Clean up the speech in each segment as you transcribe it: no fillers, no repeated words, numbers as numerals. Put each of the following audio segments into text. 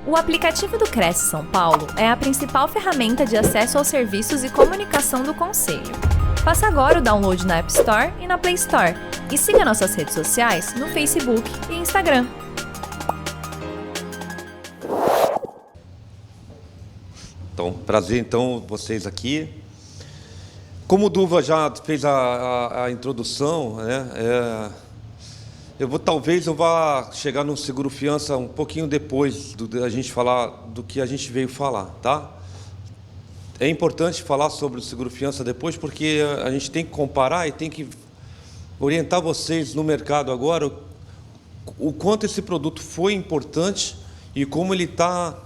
O aplicativo do Cresce São Paulo é a principal ferramenta de acesso aos serviços e comunicação do Conselho. Faça agora o download na App Store e na Play Store. E siga nossas redes sociais no Facebook e Instagram. Então, prazer então vocês aqui. Como o Duva já fez a introdução, né, talvez eu vá chegar no seguro fiança um pouquinho depois da gente falar do que a gente veio falar, tá? É importante falar sobre o seguro fiança depois, porque a gente tem que comparar e tem que orientar vocês no mercado agora o quanto esse produto foi importante e como ele está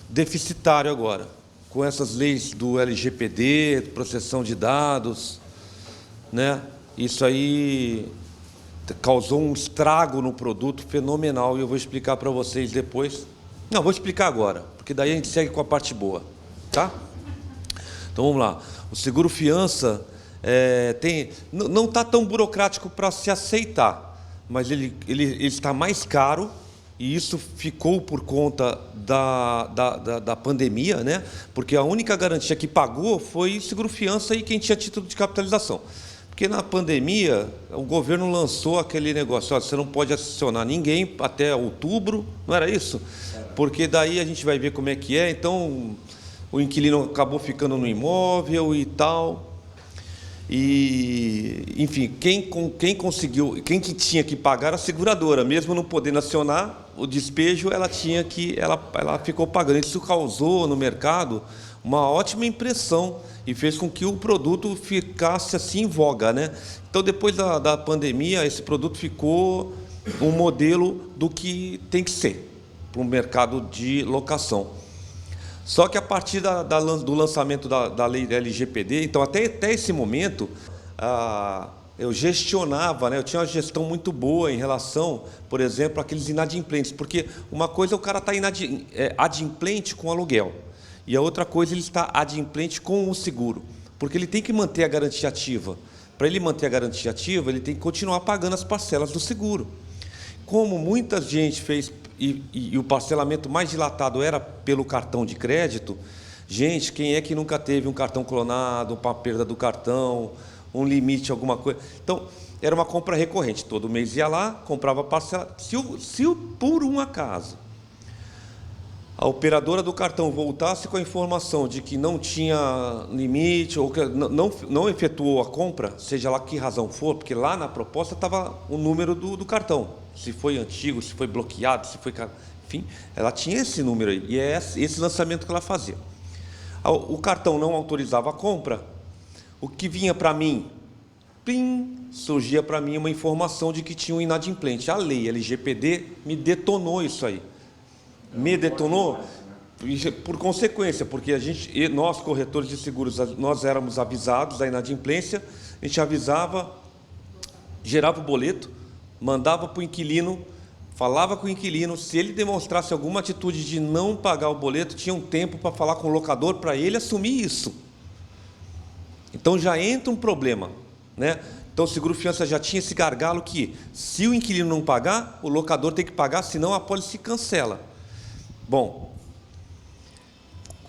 deficitário agora, com essas leis do LGPD, proteção de dados, né? Isso aí causou um estrago no produto fenomenal e eu vou explicar para vocês depois. Não, vou explicar agora, porque daí a gente segue com a parte boa, tá? Então vamos lá. O seguro fiança não está tão burocrático para se aceitar, mas ele está mais caro. E isso ficou por conta da pandemia, né? Porque a única garantia que pagou foi seguro-fiança e quem tinha título de capitalização. Porque na pandemia, o governo lançou aquele negócio, ó, você não pode acionar ninguém até outubro, não era isso? Porque daí a gente vai ver como é que é, então o inquilino acabou ficando no imóvel e tal. E, enfim, quem conseguiu, quem que tinha que pagar a seguradora, mesmo não podendo acionar o despejo, ela ficou pagando. Isso causou no mercado uma ótima impressão e fez com que o produto ficasse assim em voga, né? Então, depois da pandemia, esse produto ficou um modelo do que tem que ser para o mercado de locação. Só que a partir do lançamento da lei LGPD, então até esse momento, eu gestionava, né, eu tinha uma gestão muito boa em relação, por exemplo, àqueles inadimplentes, porque uma coisa é o cara estar adimplente com aluguel, e a outra coisa ele está adimplente com o seguro, porque ele tem que manter a garantia ativa. Para ele manter a garantia ativa, ele tem que continuar pagando as parcelas do seguro. Como muita gente fez, e o parcelamento mais dilatado era pelo cartão de crédito, gente, quem é que nunca teve um cartão clonado, uma perda do cartão, um limite, alguma coisa? Então, era uma compra recorrente. Todo mês ia lá, comprava parcela. Se por um acaso a operadora do cartão voltasse com a informação de que não tinha limite ou que não efetuou a compra, seja lá que razão for, porque lá na proposta estava o número do cartão. Se foi antigo, se foi bloqueado, se foi... Enfim, ela tinha esse número aí. E é esse lançamento que ela fazia. O cartão não autorizava a compra. O que vinha para mim? Plim, surgia para mim uma informação de que tinha um inadimplente. A lei LGPD me detonou isso aí. Me detonou por consequência, porque nós, corretores de seguros, nós éramos avisados da inadimplência, a gente avisava, gerava o boleto, mandava para o inquilino, falava com o inquilino, se ele demonstrasse alguma atitude de não pagar o boleto, tinha um tempo para falar com o locador, para ele assumir isso. Então já entra um problema, né? Então o seguro-fiança já tinha esse gargalo que, se o inquilino não pagar, o locador tem que pagar, senão a pólice se cancela. Bom,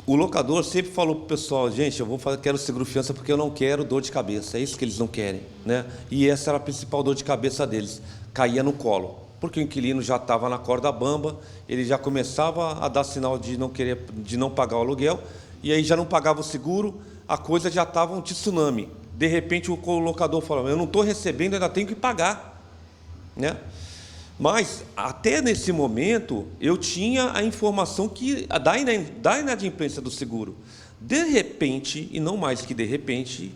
o locador sempre falou para o pessoal, gente, quero seguro-fiança porque eu não quero dor de cabeça, é isso que eles não querem, né? E essa era a principal dor de cabeça deles, caía no colo, porque o inquilino já estava na corda bamba, ele já começava a dar sinal de não pagar o aluguel, e aí já não pagava o seguro, a coisa já estava um tsunami. De repente o locador falava, eu não estou recebendo, ainda tenho que pagar, né? Mas, até nesse momento, eu tinha a informação da inadimplência do seguro. De repente, e não mais que de repente,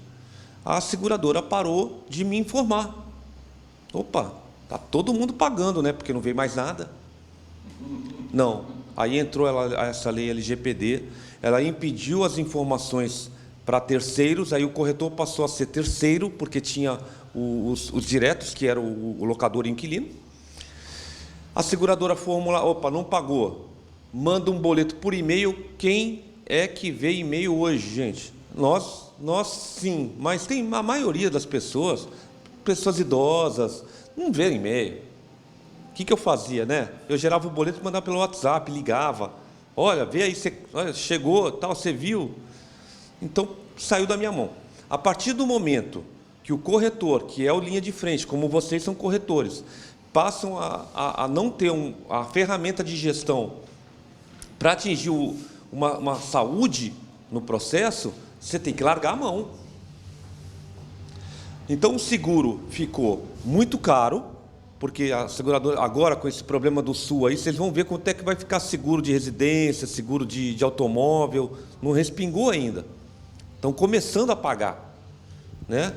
a seguradora parou de me informar. Opa, está todo mundo pagando, né? Porque não veio mais nada. Não. Aí entrou essa lei LGPD, ela impediu as informações para terceiros, aí o corretor passou a ser terceiro, porque tinha os diretos, que era o locador e o inquilino. A seguradora formula, opa, não pagou, manda um boleto por e-mail. Quem é que vê e-mail hoje, gente? Nós sim, mas tem a maioria das pessoas idosas, não vê e-mail. O que eu fazia, né? Eu gerava o boleto e mandava pelo WhatsApp, ligava. Olha, vê aí, você, olha, chegou, tal, você viu. Então, saiu da minha mão. A partir do momento que o corretor, que é o linha de frente, como vocês são corretores, passam a não ter a ferramenta de gestão para atingir uma saúde no processo, você tem que largar a mão. Então, o seguro ficou muito caro, porque a seguradora, agora com esse problema do Sul aí, vocês vão ver quanto é que vai ficar seguro de residência, seguro de automóvel, não respingou ainda. Estão começando a pagar, né?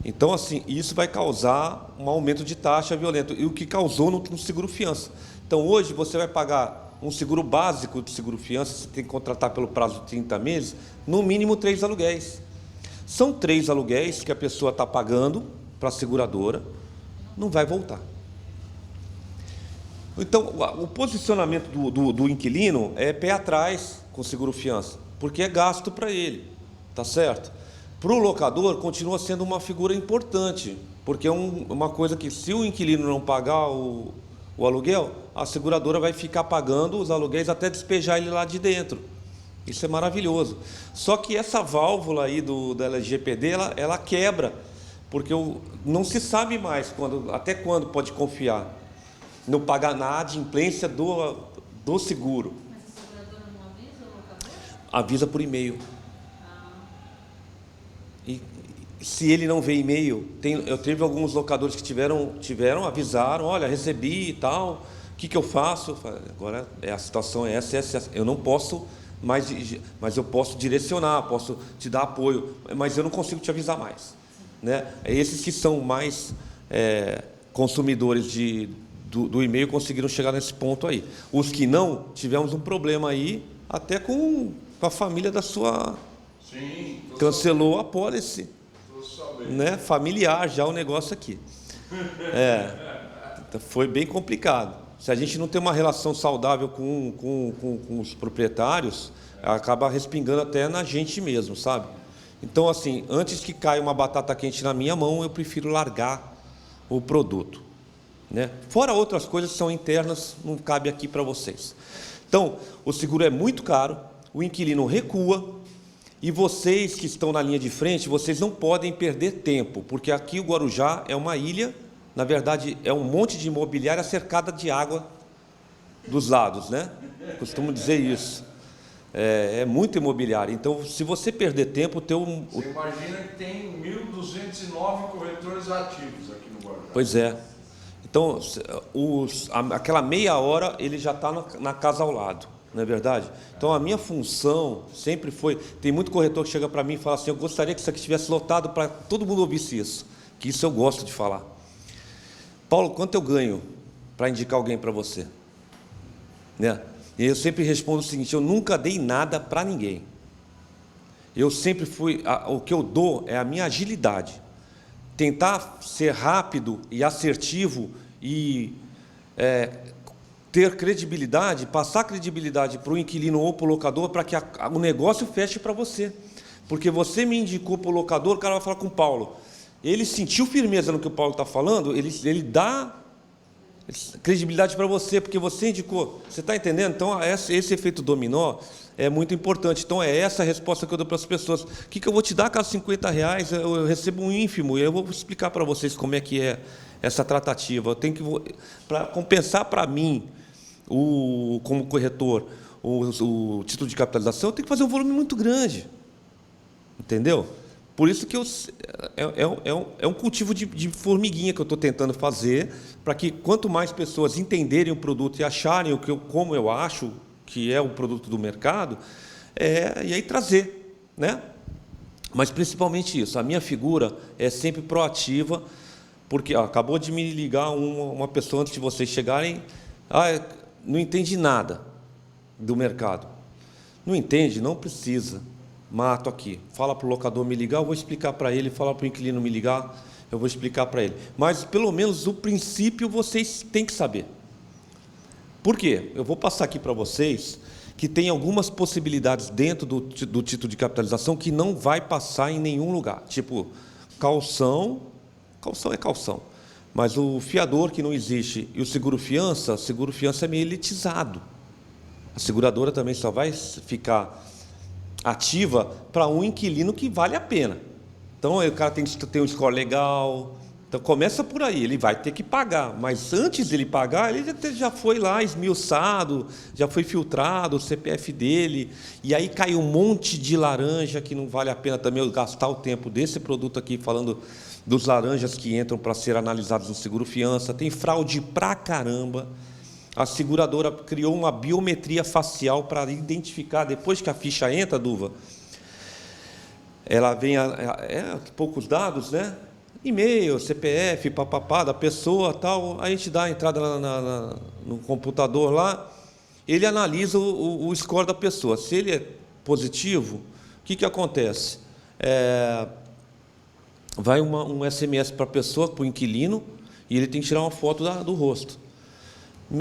Então, assim, isso vai causar um aumento de taxa violento, e o que causou no seguro fiança. Então, hoje, você vai pagar um seguro básico de seguro fiança, você tem que contratar pelo prazo de 30 meses, no mínimo 3 aluguéis. São 3 aluguéis que a pessoa está pagando para a seguradora, não vai voltar. Então, o posicionamento do inquilino é pé atrás com o seguro fiança, porque é gasto para ele, tá certo? Para o locador, continua sendo uma figura importante, porque é uma coisa que, se o inquilino não pagar o aluguel, a seguradora vai ficar pagando os aluguéis até despejar ele lá de dentro. Isso é maravilhoso. Só que essa válvula aí da LGPD, ela quebra, porque não se sabe mais até quando pode confiar no pagar na adimplência do seguro. Mas a seguradora não avisa o locador? Avisa por e-mail. E se ele não vê e-mail, eu teve alguns locadores que tiveram, avisaram, olha, recebi e tal, o que eu faço? Agora a situação é essa, eu não posso, mas eu posso direcionar, posso te dar apoio, mas eu não consigo te avisar mais, né? Esses que são mais consumidores do e-mail conseguiram chegar nesse ponto aí. Os que não, tivemos um problema aí, até com a família da sua... Sim, cancelou a pólice, né? Familiar já o negócio aqui. Foi bem complicado. Se a gente não tem uma relação saudável com os proprietários, acaba respingando até na gente mesmo, sabe? Então, assim, antes que caia uma batata quente na minha mão, eu prefiro largar o produto, né? Fora outras coisas que são internas, não cabe aqui para vocês. Então, o seguro é muito caro, o inquilino recua, e vocês que estão na linha de frente, vocês não podem perder tempo, porque aqui o Guarujá é uma ilha, na verdade é um monte de imobiliária cercada de água dos lados, né? Costumo dizer isso. É muito imobiliário. Então, se você perder tempo, Você imagina que tem 1.209 corretores ativos aqui no Guarujá. Pois é. Então, aquela meia hora ele já está na casa ao lado. Não é verdade? Então, a minha função sempre foi... Tem muito corretor que chega para mim e fala assim, eu gostaria que isso aqui estivesse lotado para todo mundo ouvisse isso. Que isso eu gosto de falar. Paulo, quanto eu ganho para indicar alguém para você? Né? E eu sempre respondo o seguinte, eu nunca dei nada para ninguém. Eu sempre fui... O que eu dou é a minha agilidade. Tentar ser rápido e assertivo e... ter credibilidade, passar credibilidade para o inquilino ou para o locador para que o negócio feche para você. Porque você me indicou para o locador, o cara vai falar com o Paulo. Ele sentiu firmeza no que o Paulo está falando, ele dá credibilidade para você, porque você indicou. Você está entendendo? Então, esse efeito dominó é muito importante. Então, é essa a resposta que eu dou para as pessoas. O que eu vou te dar, caso R$50, eu recebo um ínfimo, e eu vou explicar para vocês como é que é essa tratativa. Eu tenho que, para compensar para mim, como corretor, o título de capitalização, eu tenho que fazer um volume muito grande. Entendeu? Por isso que é um cultivo de formiguinha que eu estou tentando fazer, para que quanto mais pessoas entenderem o produto e acharem como eu acho que é o produto do mercado, e aí trazer, né? Mas principalmente isso, a minha figura é sempre proativa, porque acabou de me ligar uma pessoa antes de vocês chegarem, não entende nada do mercado. Não entende? Não precisa. Mato aqui. Fala para o locador me ligar, eu vou explicar para ele. Fala para o inquilino me ligar, eu vou explicar para ele. Mas, pelo menos, o princípio vocês têm que saber. Por quê? Eu vou passar aqui para vocês que tem algumas possibilidades dentro do título de capitalização que não vai passar em nenhum lugar. Tipo, calção é calção. Mas o fiador que não existe e o seguro-fiança é meio elitizado. A seguradora também só vai ficar ativa para um inquilino que vale a pena. Então, o cara tem que ter um score legal. Então, começa por aí, ele vai ter que pagar. Mas antes dele pagar, ele já foi lá esmiuçado, já foi filtrado o CPF dele. E aí cai um monte de laranja que não vale a pena também eu gastar o tempo desse produto aqui, falando dos laranjas que entram para ser analisados no seguro-fiança. Tem fraude pra caramba. A seguradora criou uma biometria facial para identificar, depois que a ficha entra, Duva, ela vem poucos dados, né? E-mail, CPF, papapá, da pessoa, tal. A gente dá a entrada no computador lá, ele analisa o score da pessoa. Se ele é positivo, o que acontece? Vai um SMS para a pessoa, para o inquilino, e ele tem que tirar uma foto do rosto.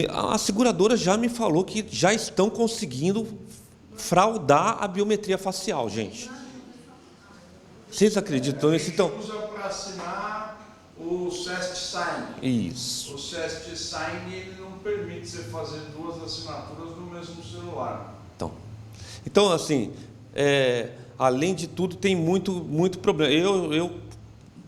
A seguradora já me falou que já estão conseguindo fraudar a biometria facial, gente. Vocês acreditam nisso? Então, usa para assinar o SEST Sign. Isso. O SEST Sign ele não permite você fazer 2 assinaturas no mesmo celular. Então assim, além de tudo, tem muito problema. Eu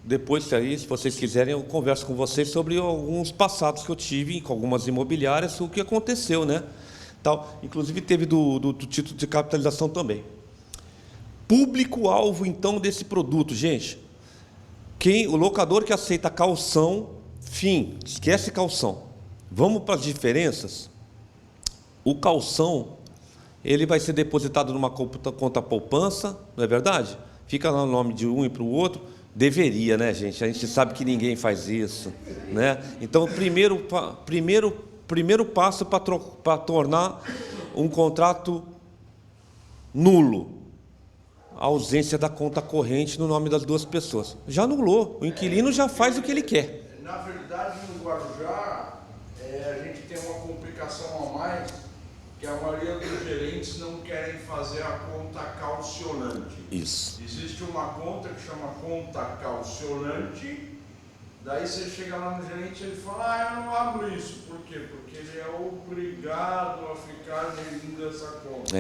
depois, se vocês quiserem, eu converso com vocês sobre alguns passados que eu tive com algumas imobiliárias, o que aconteceu, né? Tal. Inclusive, teve do título de capitalização também. Público-alvo, então, desse produto, gente. O locador que aceita caução, fim, esquece caução. Vamos para as diferenças? O calção, ele vai ser depositado numa conta poupança, não é verdade? Fica lá o nome de um e para o outro. Deveria, né, gente? A gente sabe que ninguém faz isso, né? Então, primeiro passo para tornar um contrato nulo, a ausência da conta corrente no nome das 2 pessoas. Já anulou, o inquilino já faz o que ele quer. Na verdade, no Guarujá, a gente tem uma complicação a mais, que a maioria dos gerentes não querem fazer a conta calcionante. Isso. Existe uma conta que chama conta calcionante, daí você chega lá no gerente e ele fala, eu não abro isso. Por quê? Porque ele é obrigado a ficar gerindo essa conta.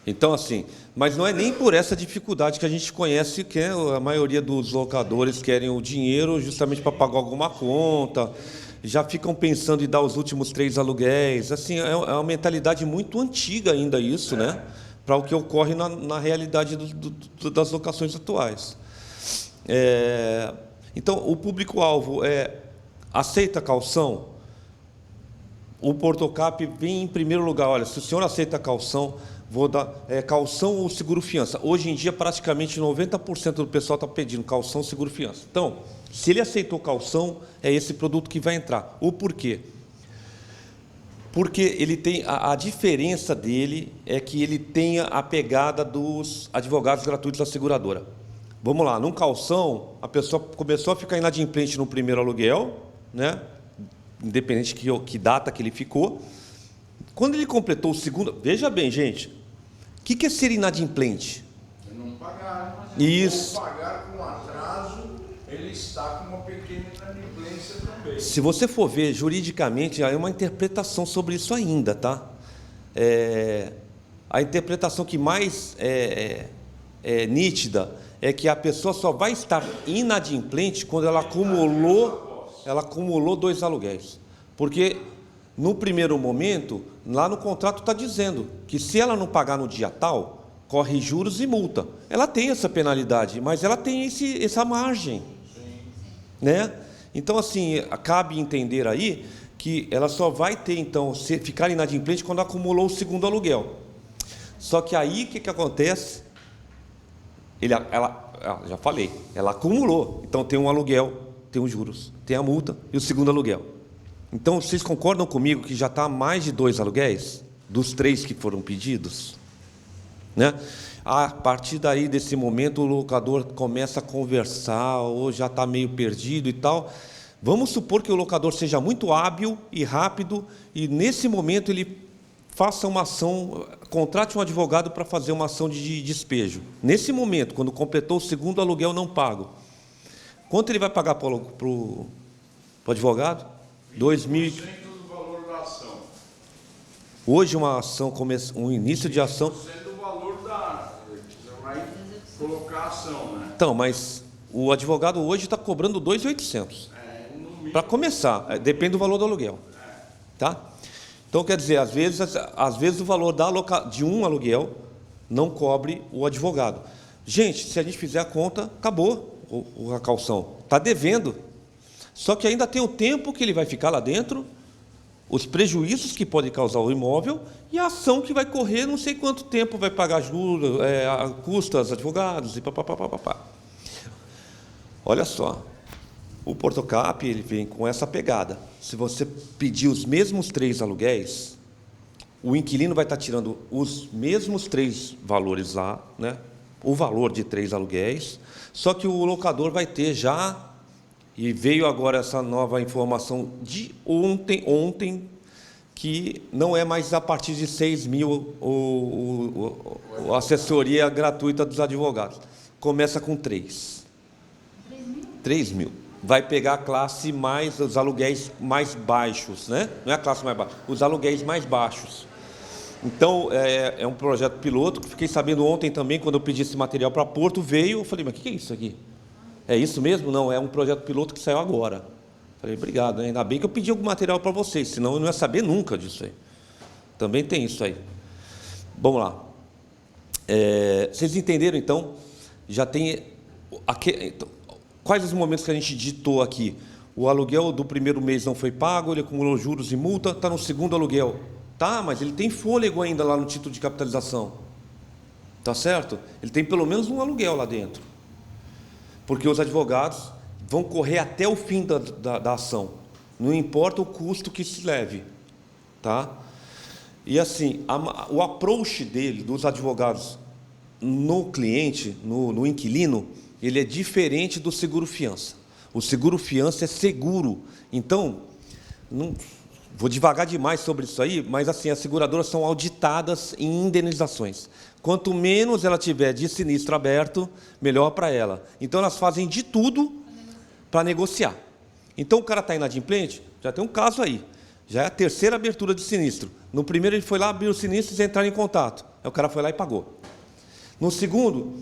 Então, assim, mas não é nem por essa dificuldade que a gente conhece, que a maioria dos locadores querem o dinheiro justamente para pagar alguma conta, já ficam pensando em dar os últimos 3 aluguéis. Assim, é uma mentalidade muito antiga ainda isso, né? Para o que ocorre na realidade das locações atuais. Então, o público-alvo aceita caução? O Portocap vem em primeiro lugar. Olha, se o senhor aceita caução, vou dar caução ou seguro-fiança. Hoje em dia, praticamente 90% do pessoal está pedindo caução, seguro-fiança. Então, se ele aceitou caução, é esse produto que vai entrar. O porquê? Porque ele tem a diferença dele é que ele tenha a pegada dos advogados gratuitos da seguradora. Vamos lá, num calção, a pessoa começou a ficar inadimplente no primeiro aluguel, né? Independente que data que ele ficou. Quando ele completou o segundo... Veja bem, gente, o que é ser inadimplente? Não pagar. Isso. Ou pagar com atraso, ele está com uma pequena inadimplência também. Se você for ver juridicamente, há uma interpretação sobre isso ainda, tá? A interpretação que mais é nítida é que a pessoa só vai estar inadimplente quando ela acumulou 2 aluguéis. Porque, no primeiro momento, lá no contrato está dizendo que se ela não pagar no dia tal, corre juros e multa. Ela tem essa penalidade, mas ela tem essa margem. Né? Então, assim, cabe entender aí que ela só vai ter, então, ficar inadimplente quando acumulou o segundo aluguel. Só que aí, o que acontece? Já falei, ela acumulou. Então, tem um aluguel, tem os juros, tem a multa e o segundo aluguel. Então, vocês concordam comigo que já está mais de 2 aluguéis? Dos 3 que foram pedidos? Né? A partir daí, desse momento, o locador começa a conversar, ou já está meio perdido e tal. Vamos supor que o locador seja muito hábil e rápido, e nesse momento ele faça uma ação, contrate um advogado para fazer uma ação de despejo. Nesse momento, quando completou o segundo aluguel não pago, quanto ele vai pagar para o advogado? 20% do valor da ação. Hoje uma ação, um início de ação... Sendo o valor da... Você vai colocar a ação, né? Então, mas o advogado hoje está cobrando 2.800. Para começar, depende do valor do aluguel. Tá? Então, quer dizer, às vezes o valor de um aluguel não cobre o advogado. Gente, se a gente fizer a conta, acabou a caução. Está devendo. Só que ainda tem o tempo que ele vai ficar lá dentro, os prejuízos que pode causar o imóvel e a ação que vai correr, não sei quanto tempo vai pagar juros, custas, advogados e papapá. Olha só, o Portocap ele vem com essa pegada. Se você pedir os mesmos 3 aluguéis, o inquilino vai estar tirando os mesmos 3 valores lá, né? O valor de 3 aluguéis, só que o locador vai ter já, e veio agora essa nova informação de ontem, que não é mais a partir de 6 mil a assessoria gratuita dos advogados. Começa com 3. 3 mil. Vai pegar a classe mais, os aluguéis mais baixos, né? Não é a classe mais baixa, os aluguéis mais baixos. Então, é um projeto piloto, que fiquei sabendo ontem também, quando eu pedi esse material para Porto, veio, eu falei, mas o que é isso aqui? É isso mesmo? Não, é um projeto piloto que saiu agora. Falei, obrigado, né? Ainda bem que eu pedi algum material para vocês, senão eu não ia saber nunca disso aí. Também tem isso aí. Vamos lá. Vocês entenderam, então? Já tem... Então, quais os momentos que a gente ditou aqui? O aluguel do primeiro mês não foi pago, ele acumulou juros e multa, está no segundo aluguel. Tá, mas ele tem fôlego ainda lá no título de capitalização. Tá certo? Ele tem pelo menos um aluguel lá dentro. Porque os advogados vão correr até o fim da ação. Não importa o custo que se leve. Tá? E assim, o approach dos advogados no cliente, no inquilino, ele é diferente do seguro-fiança. O seguro-fiança é seguro. Então, não... Vou devagar demais sobre isso aí, mas assim, as seguradoras são auditadas em indenizações. Quanto menos ela tiver de sinistro aberto, melhor para ela. Então, elas fazem de tudo para negociar. Então, o cara está inadimplente, já tem um caso aí. Já é a terceira abertura de sinistro. No primeiro, ele foi lá, abriu o sinistro e entraram em contato. Aí o cara foi lá e pagou. No segundo,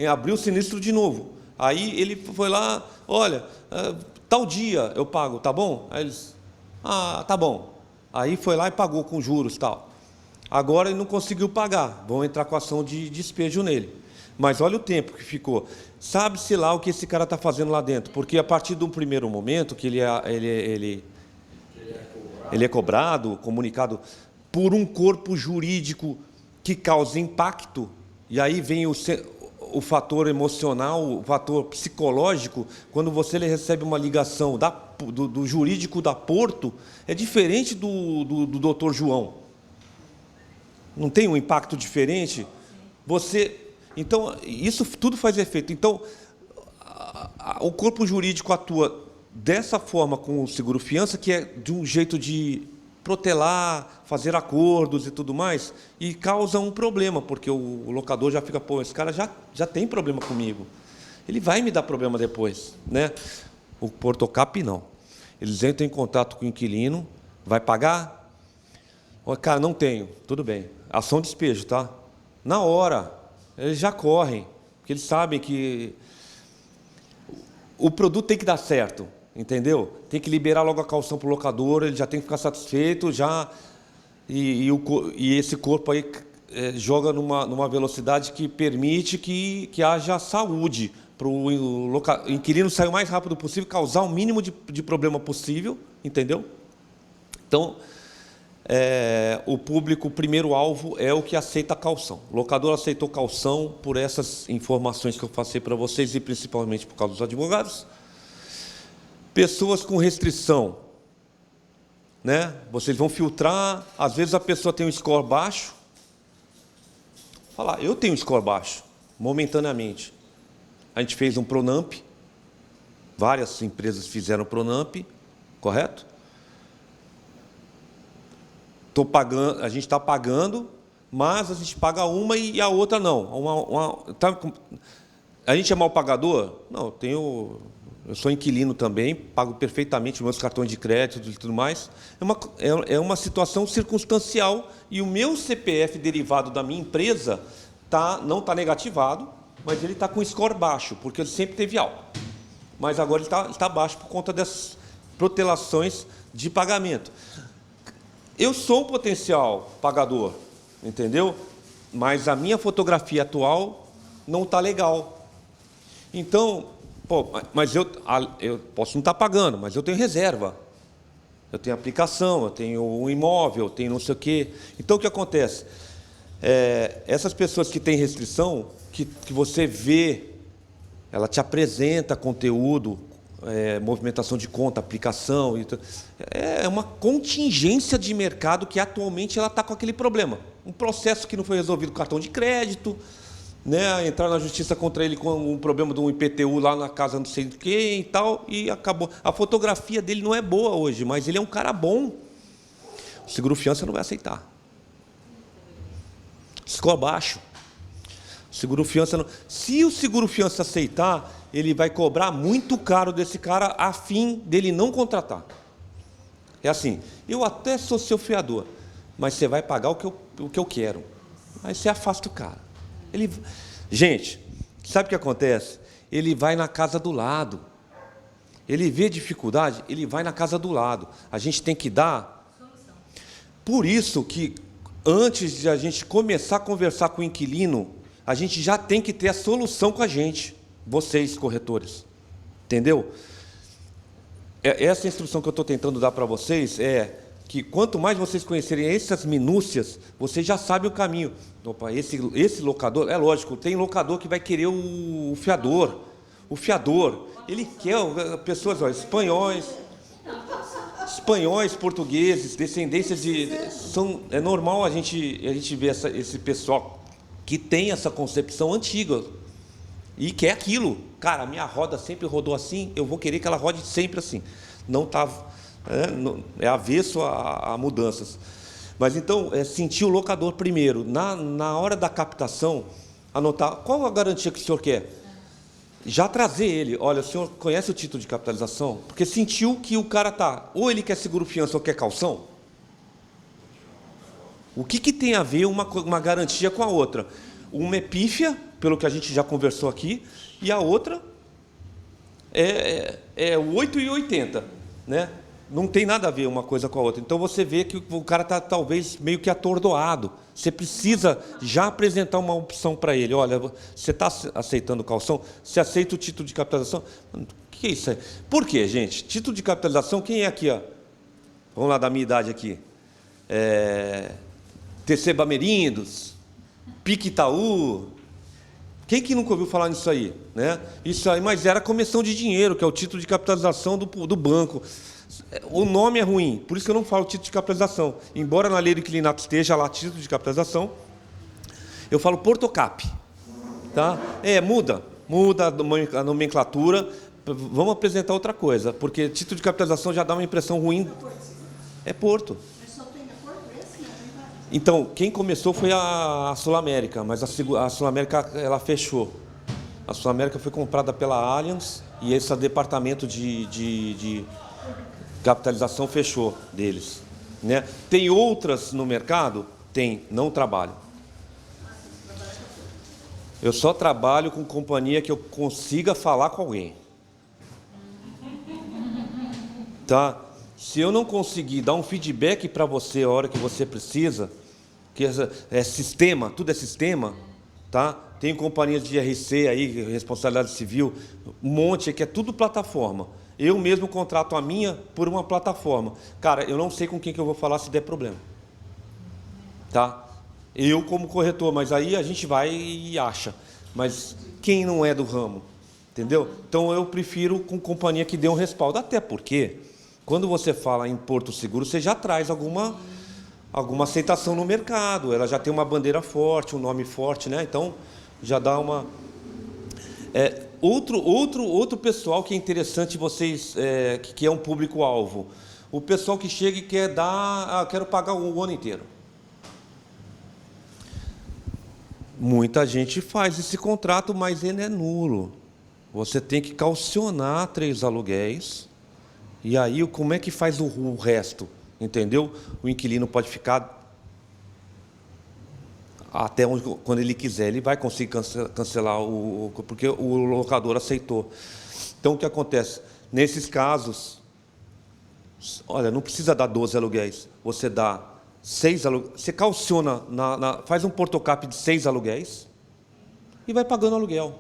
abriu o sinistro de novo. Aí ele foi lá, olha, tal dia eu pago, tá bom? Aí eles... Ah, tá bom. Aí foi lá e pagou com juros e tal. Agora ele não conseguiu pagar. Vão entrar com ação de despejo nele. Mas olha o tempo que ficou. Sabe-se lá o que esse cara está fazendo lá dentro. Porque a partir do primeiro momento que ele é cobrado, comunicado por um corpo jurídico que causa impacto, e aí vem o fator emocional, o fator psicológico, quando você recebe uma ligação do jurídico da Porto, é diferente do doutor João. Não tem um impacto diferente? Então, isso tudo faz efeito. Então, o corpo jurídico atua dessa forma com o seguro-fiança, que é de um jeito de protelar, fazer acordos e tudo mais, e causa um problema, porque o locador já fica, pô, esse cara já tem problema comigo. Ele vai me dar problema depois, né? O Portocap não. Eles entram em contato com o inquilino, vai pagar? Oh, cara, não tenho. Tudo bem. Ação de despejo, tá? Na hora. Eles já correm, porque eles sabem que o produto tem que dar certo, entendeu? Tem que liberar logo a caução para o locador, ele já tem que ficar satisfeito, e esse corpo aí joga numa velocidade que permite que haja saúde para o inquilino sair o mais rápido possível, causar o mínimo de problema possível, entendeu? Então, o público, o primeiro alvo é o que aceita a caução. O locador aceitou caução por essas informações que eu passei para vocês e principalmente por causa dos advogados. Pessoas com restrição, né? Vocês vão filtrar, às vezes a pessoa tem um score baixo. Falar, eu tenho um score baixo, momentaneamente. A gente fez um Pronamp, várias empresas fizeram Pronamp, correto? A gente está pagando, mas a gente paga uma e a outra não. A gente é mal pagador? Não, Eu sou inquilino também, pago perfeitamente meus cartões de crédito e tudo mais. É uma situação circunstancial e o meu CPF derivado da minha empresa não está negativado, mas ele está com score baixo, porque ele sempre teve alto. Mas agora ele está baixo por conta das protelações de pagamento. Eu sou um potencial pagador, entendeu? Mas a minha fotografia atual não está legal. Então, mas eu posso não estar pagando, mas eu tenho reserva. Eu tenho aplicação, eu tenho um imóvel, eu tenho não sei o quê. Então, o que acontece? Essas pessoas que têm restrição, que você vê, ela te apresenta conteúdo, movimentação de conta, aplicação, é uma contingência de mercado que atualmente ela está com aquele problema. Um processo que não foi resolvido com cartão de crédito, né, entrar na justiça contra ele com um problema de um IPTU lá na casa não sei de quem e tal, e acabou. A fotografia dele não é boa hoje, mas ele é um cara bom. O seguro-fiança não vai aceitar. Score baixo. Seguro-fiança não... Se o seguro-fiança aceitar, ele vai cobrar muito caro desse cara a fim dele não contratar. É assim, eu até sou seu fiador, mas você vai pagar o que eu quero. Aí você afasta o cara. Gente, sabe o que acontece? Ele vai na casa do lado. Ele vê dificuldade, ele vai na casa do lado. A gente tem que dar... Por isso que, antes de a gente começar a conversar com o inquilino, a gente já tem que ter a solução com a gente, vocês, corretores. Entendeu? Essa instrução que eu estou tentando dar para vocês é que quanto mais vocês conhecerem essas minúcias, vocês já sabem o caminho. Opa, esse locador, é lógico, tem locador que vai querer o fiador. O fiador, ele quer pessoas, espanhóis, portugueses, descendências de... É normal a gente ver esse pessoal que tem essa concepção antiga e quer aquilo. Cara, a minha roda sempre rodou assim, eu vou querer que ela rode sempre assim. Não está... É avesso a mudanças. Mas então, sentir o locador primeiro. Na hora da captação, anotar qual a garantia que o senhor quer. Já trazer ele. Olha, o senhor conhece o título de capitalização? Porque sentiu que o cara está... Ou ele quer seguro-fiança ou quer calção. O que tem a ver uma garantia com a outra? Uma é pífia, pelo que a gente já conversou aqui, e a outra é 8 e 80, né? Não tem nada a ver uma coisa com a outra. Então, você vê que o cara está, talvez, meio que atordoado. Você precisa já apresentar uma opção para ele. Olha, você está aceitando calção? Você aceita o título de capitalização? O que é isso aí? Por quê, gente? Título de capitalização, quem é aqui? Ó? Vamos lá, da minha idade aqui. TC Bamerindos, Pique Itaú. Quem que nunca ouviu falar nisso aí? Né? Isso aí, mas era comissão de dinheiro, que é o título de capitalização do banco. O nome é ruim, por isso que eu não falo título de capitalização. Embora na lei do inquilinato esteja lá título de capitalização, eu falo Portocap. Tá? Muda a nomenclatura. Vamos apresentar outra coisa, porque título de capitalização já dá uma impressão ruim. É Porto. Então, quem começou foi a Sul América, mas a Sul América ela fechou. A Sul América foi comprada pela Allianz e esse departamento de capitalização fechou deles, né? Tem outras no mercado? Tem, não trabalho. Eu só trabalho com companhia que eu consiga falar com alguém. Tá? Se eu não conseguir dar um feedback para você a hora que você precisa, que é sistema, tudo é sistema, tá? Tem companhias de RC aí, responsabilidade civil, um monte que é tudo plataforma. Eu mesmo contrato a minha por uma plataforma. Cara, eu não sei com quem que eu vou falar se der problema. Tá? Eu como corretor, mas aí a gente vai e acha. Mas quem não é do ramo? Entendeu? Então eu prefiro com companhia que dê um respaldo. Até porque, quando você fala em Porto Seguro, você já traz alguma aceitação no mercado. Ela já tem uma bandeira forte, um nome forte, né? Então, já dá uma... Outro pessoal que é interessante vocês, que é um público-alvo. O pessoal que chega e quer dar... quero pagar o ano inteiro. Muita gente faz esse contrato, mas ele é nulo. Você tem que calcionar 3 aluguéis. E aí, como é que faz o resto? Entendeu? O inquilino pode ficar até onde, quando ele quiser. Ele vai conseguir cancelar porque o locador aceitou. Então, o que acontece? Nesses casos, olha, não precisa dar 12 aluguéis. Você dá 6 aluguéis. Você calciona, faz um portocap de 6 aluguéis e vai pagando aluguel.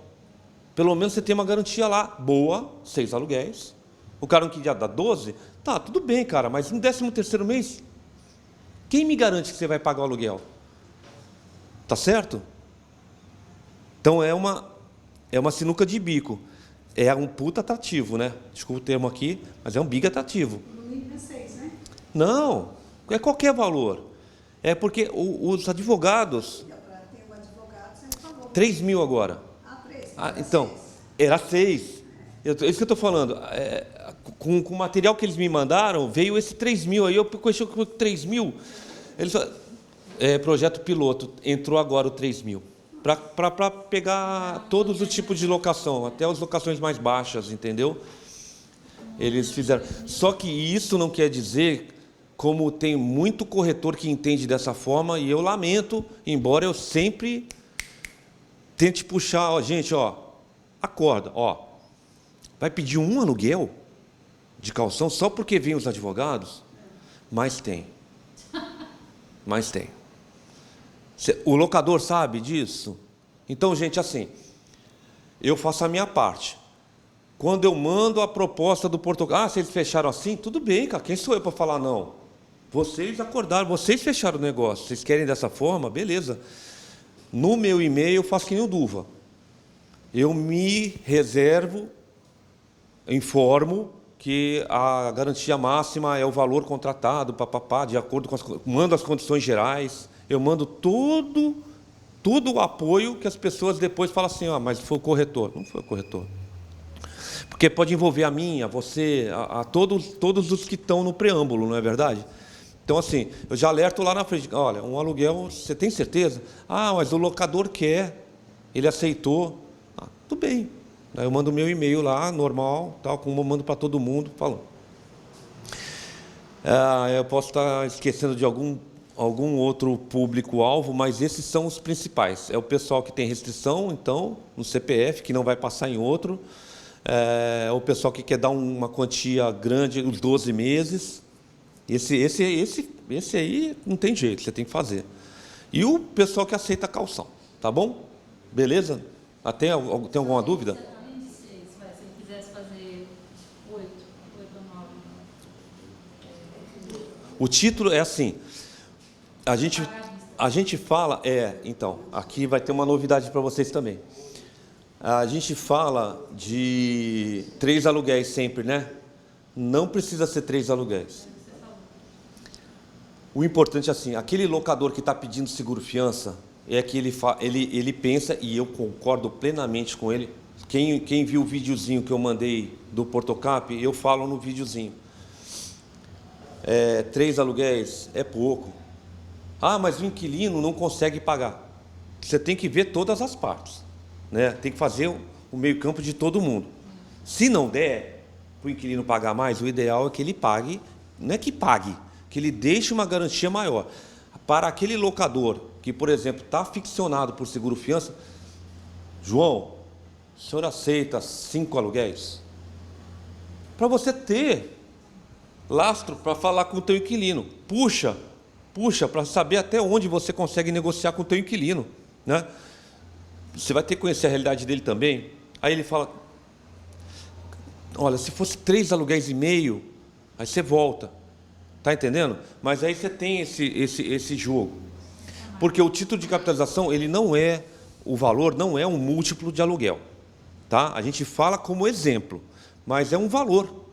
Pelo menos você tem uma garantia lá, boa, 6 aluguéis. O cara não queria dar 12? Tá, tudo bem, cara, mas no 13º mês, quem me garante que você vai pagar o aluguel? Tá certo? Então é uma sinuca de bico. É um puta atrativo, né? Desculpa o termo aqui, mas é um big atrativo. No mínimo é 6, né? Não, é qualquer valor. É porque os advogados... Tem um advogado, você me falou. 3 mil agora. 3. Então, era 6. É isso que eu estou falando. Com o material que eles me mandaram, veio esse 3 mil. Aí eu conheci com 3 mil. Eles projeto piloto, entrou agora o 3 mil. Para pegar todos os tipos de locação, até as locações mais baixas, entendeu? Eles fizeram. Só que isso não quer dizer, como tem muito corretor que entende dessa forma, e eu lamento, embora eu sempre tente puxar, ó, gente, ó, acorda, ó. Vai pedir um aluguel de calção só porque vêm os advogados? Mas tem. Mas tem. O locador sabe disso? Então, gente, assim, eu faço a minha parte. Quando eu mando a proposta do Portugal, se eles fecharam assim, tudo bem, cara, quem sou eu para falar não? Vocês acordaram, vocês fecharam o negócio, vocês querem dessa forma? Beleza. No meu e-mail eu faço que nem o Duva. Eu me reservo, informo que a garantia máxima é o valor contratado, papapá, de acordo com mando as condições gerais, eu mando todo o apoio que as pessoas depois falam assim, mas foi o corretor. Não foi o corretor. Porque pode envolver a minha, você, a todos os que estão no preâmbulo, não é verdade? Então, assim, eu já alerto lá na frente, olha, um aluguel, você tem certeza? Mas o locador quer, ele aceitou. Tudo bem. Aí eu mando o meu e-mail lá, normal, tal, como eu mando para todo mundo, falando. Eu posso estar esquecendo de algum outro público-alvo, mas esses são os principais. É o pessoal que tem restrição, então, no CPF, que não vai passar em outro. É o pessoal que quer dar uma quantia grande, os 12 meses. Esse aí não tem jeito, você tem que fazer. E o pessoal que aceita a calção, tá bom? Beleza? Tem alguma dúvida? Além de 6, se ele quisesse fazer 8 ou 9. O título é assim, a gente fala, então, aqui vai ter uma novidade para vocês também. A gente fala de 3 aluguéis sempre, né? Não precisa ser 3 aluguéis. O importante é assim, aquele locador que está pedindo seguro-fiança, é que ele pensa, e eu concordo plenamente com ele. Quem viu o videozinho que eu mandei do Portocap, eu falo no videozinho. 3 aluguéis é pouco. Mas o inquilino não consegue pagar. Você tem que ver todas as partes, né? Tem que fazer o meio-campo de todo mundo. Se não der para o inquilino pagar mais, o ideal é que ele pague, não é que pague, que ele deixe uma garantia maior. Para aquele locador que, por exemplo, está ficcionado por seguro-fiança, João, o senhor aceita 5 aluguéis? Para você ter lastro para falar com o teu inquilino. Puxa para saber até onde você consegue negociar com o teu inquilino, né? Você vai ter que conhecer a realidade dele também. Aí ele fala, olha, se fosse 3 aluguéis e meio, aí você volta. Tá entendendo? Mas aí você tem esse jogo. Porque o título de capitalização, ele não é, o valor não é um múltiplo de aluguel. Tá? A gente fala como exemplo, mas é um valor.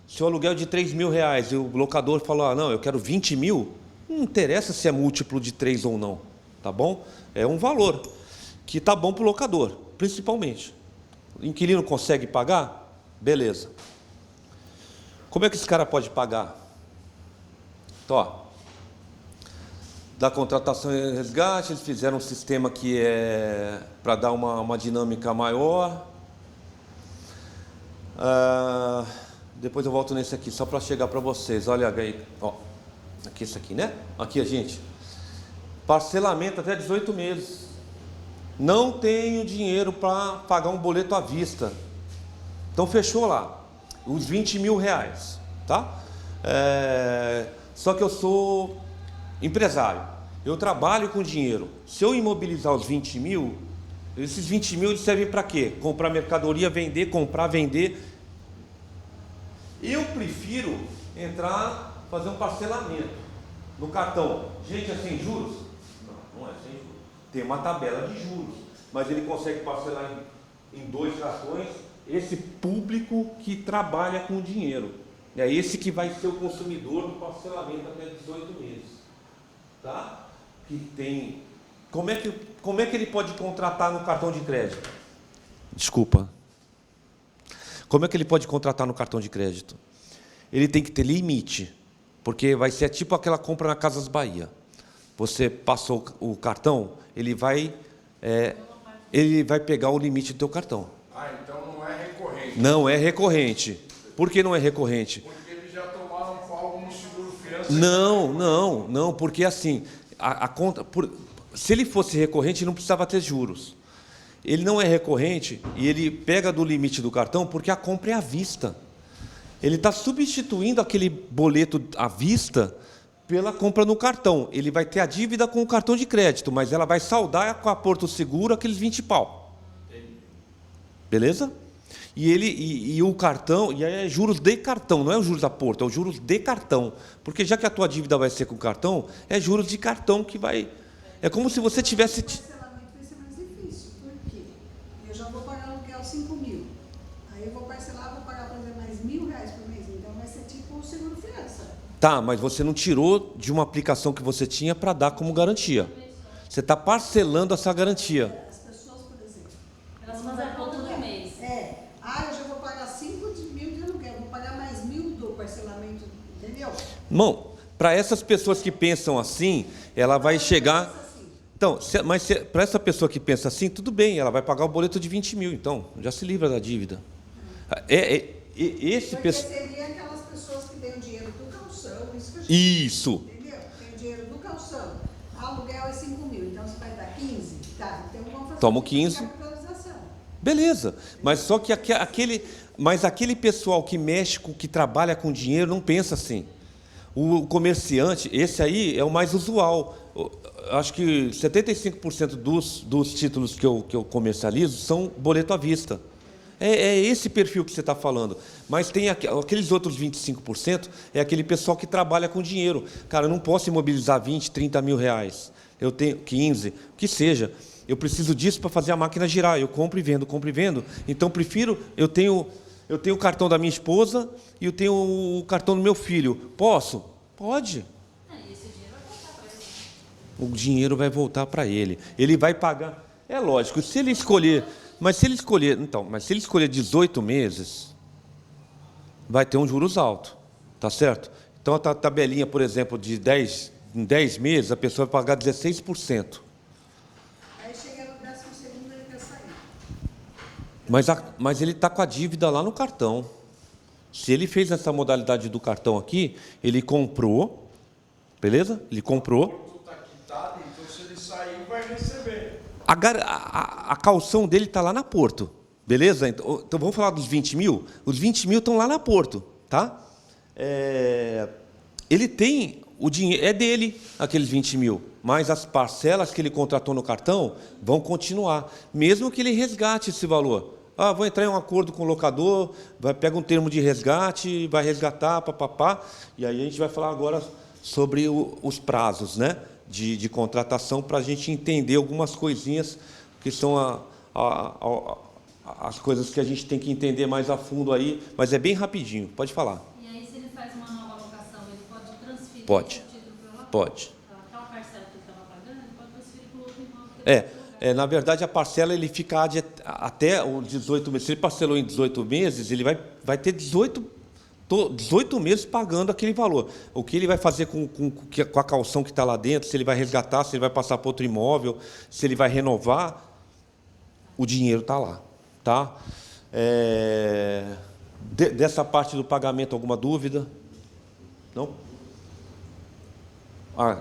Se o aluguel é de 3 mil reais e o locador falou, não, eu quero 20 mil, não interessa se é múltiplo de 3 ou não. Tá bom? É um valor que tá bom para o locador, principalmente. O inquilino consegue pagar? Beleza. Como é que esse cara pode pagar? Então, da contratação e resgate, eles fizeram um sistema que é para dar uma dinâmica maior. Depois eu volto nesse aqui, só para chegar para vocês. Olha aí, ó. Aqui esse aqui, né? Aqui, gente. Parcelamento até 18 meses. Não tenho dinheiro para pagar um boleto à vista. Então fechou lá. Os 20 mil reais, tá? Só que eu sou empresário. Eu trabalho com dinheiro. Se eu imobilizar os 20 mil, esses 20 mil eles servem para quê? Comprar mercadoria, vender, comprar, vender. Eu prefiro entrar, fazer um parcelamento no cartão. Gente, é sem juros? Não é sem juros. Tem uma tabela de juros, mas ele consegue parcelar em 2 cartões. Esse público que trabalha com dinheiro. É esse que vai ser o consumidor do parcelamento até 18 meses. Tá? Que tem... Como é que ele pode contratar no cartão de crédito? Desculpa. Como é que ele pode contratar no cartão de crédito? Ele tem que ter limite, porque vai ser tipo aquela compra na Casas Bahia. Você passou o cartão, ele vai pegar o limite do teu cartão. Então não é recorrente. Não é recorrente. Por que não é recorrente? Porque eles já tomaram algo no seguro-fiança. Não, porque assim, a conta... Se ele fosse recorrente, não precisava ter juros. Ele não é recorrente e ele pega do limite do cartão porque a compra é à vista. Ele está substituindo aquele boleto à vista pela compra no cartão. Ele vai ter a dívida com o cartão de crédito, mas ela vai saldar com a Porto Seguro aqueles 20 pau. Beleza? E o cartão, e aí é juros de cartão, não é os juros da Porto, é os juros de cartão. Porque já que a tua dívida vai ser com cartão, é juros de cartão que vai... É como se você tivesse... O parcelamento vai ser mais difícil, por quê? Eu já vou pagar aluguel 5 mil. Aí eu vou parcelar, vou pagar, por exemplo, mais R$1.000 por mês. Então vai ser tipo o seguro-fiança. Tá, mas você não tirou de uma aplicação que você tinha para dar como garantia. Você está parcelando essa garantia. As pessoas, por exemplo, Elas fazem a conta do mês. eu já vou pagar 5 mil de aluguel, vou pagar mais 1.000 do parcelamento, entendeu? Irmão, para essas pessoas que pensam assim, ela vai chegar... Então, mas para essa pessoa que pensa assim, tudo bem, ela vai pagar o boleto de 20 mil, então, já se livra da dívida. Porque seria aquelas pessoas que têm o dinheiro do calção, isso que a gente... Isso. Entendeu? Tem o dinheiro do calção. Aluguel é 5 mil, então você vai dar 15? Tá, então vamos fazer Toma o 15. capitalização. Beleza, mas só que aquele pessoal que mexe que trabalha com dinheiro não pensa assim. O comerciante, esse aí é o mais usual. Acho que 75% dos títulos que eu comercializo são boleto à vista. É esse perfil que você está falando. Mas tem aqueles outros 25%, é aquele pessoal que trabalha com dinheiro. Cara, eu não posso imobilizar 20, 30 mil reais. Eu tenho 15, o que seja. Eu preciso disso para fazer a máquina girar. Eu compro e vendo. Então, prefiro... Eu tenho o cartão da minha esposa e eu tenho o cartão do meu filho. Posso? Pode. E esse dinheiro vai voltar para ele. O dinheiro vai voltar para ele. Ele vai pagar. É lógico, se ele escolher... Mas se ele escolher 18 meses, vai ter um juros alto. Tá certo? Então, a tabelinha, por exemplo, em 10 meses, a pessoa vai pagar 16%. Aí chega no 12º, ele quer sair. Mas ele está com a dívida lá no cartão. Se ele fez essa modalidade do cartão aqui, ele comprou, beleza? Ele comprou. Está quitado, então se ele sair, vai receber. A calção dele está lá na Porto, beleza? Então vamos falar dos 20 mil? Os 20 mil estão lá na Porto, tá? Ele tem o dinheiro, é dele aqueles 20 mil, mas as parcelas que ele contratou no cartão vão continuar, mesmo que ele resgate esse valor. Vou entrar em um acordo com o locador, pega um termo de resgate, vai resgatar, papapá, e aí a gente vai falar agora sobre os prazos, né? De contratação, para a gente entender algumas coisinhas que são as coisas que a gente tem que entender mais a fundo aí, mas é bem rapidinho, pode falar. E aí, se ele faz uma nova locação, ele pode transferir Pode. o título para lá? Pode. Aquela parcela que ele estava pagando, ele pode transferir para o outro imóvel. Na verdade, a parcela ele fica até os 18 meses. Se ele parcelou em 18 meses, ele vai ter 18 meses pagando aquele valor. O que ele vai fazer com a calção que está lá dentro, se ele vai resgatar, se ele vai passar para outro imóvel, se ele vai renovar, o dinheiro está lá. Tá? Dessa parte do pagamento, alguma dúvida? Não?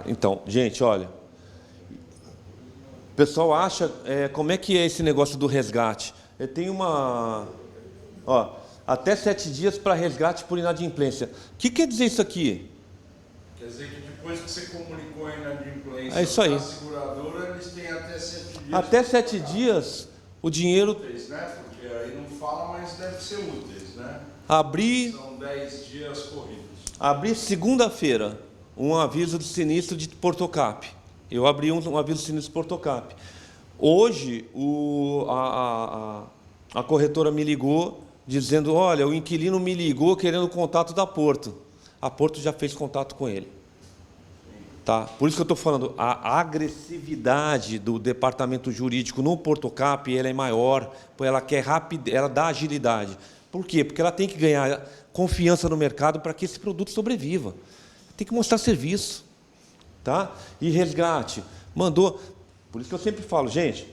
Então, gente, olha. O pessoal acha, como é que é esse negócio do resgate? Tem uma... até 7 dias para resgate por inadimplência. O que quer dizer isso aqui? Quer dizer que depois que você comunicou a inadimplência É isso aí. para a seguradora, eles têm até 7 dias. Até 7 dias, o dinheiro... Úteis, né? Porque aí não fala, mas deve ser úteis, né? São 10 dias corridos. Abri segunda-feira um aviso de sinistro de Portocap. Eu abri um aviso de sinistro de Portocap. Hoje, a corretora me ligou dizendo, olha, o inquilino me ligou querendo o contato da Porto. A Porto já fez contato com ele. Tá? Por isso que eu estou falando, a agressividade do departamento jurídico no Portocap, ela é maior, ela quer rapidez, ela dá agilidade. Por quê? Porque ela tem que ganhar confiança no mercado para que esse produto sobreviva. Tem que mostrar serviço. Tá? E resgate, mandou. Por isso que eu sempre falo, gente,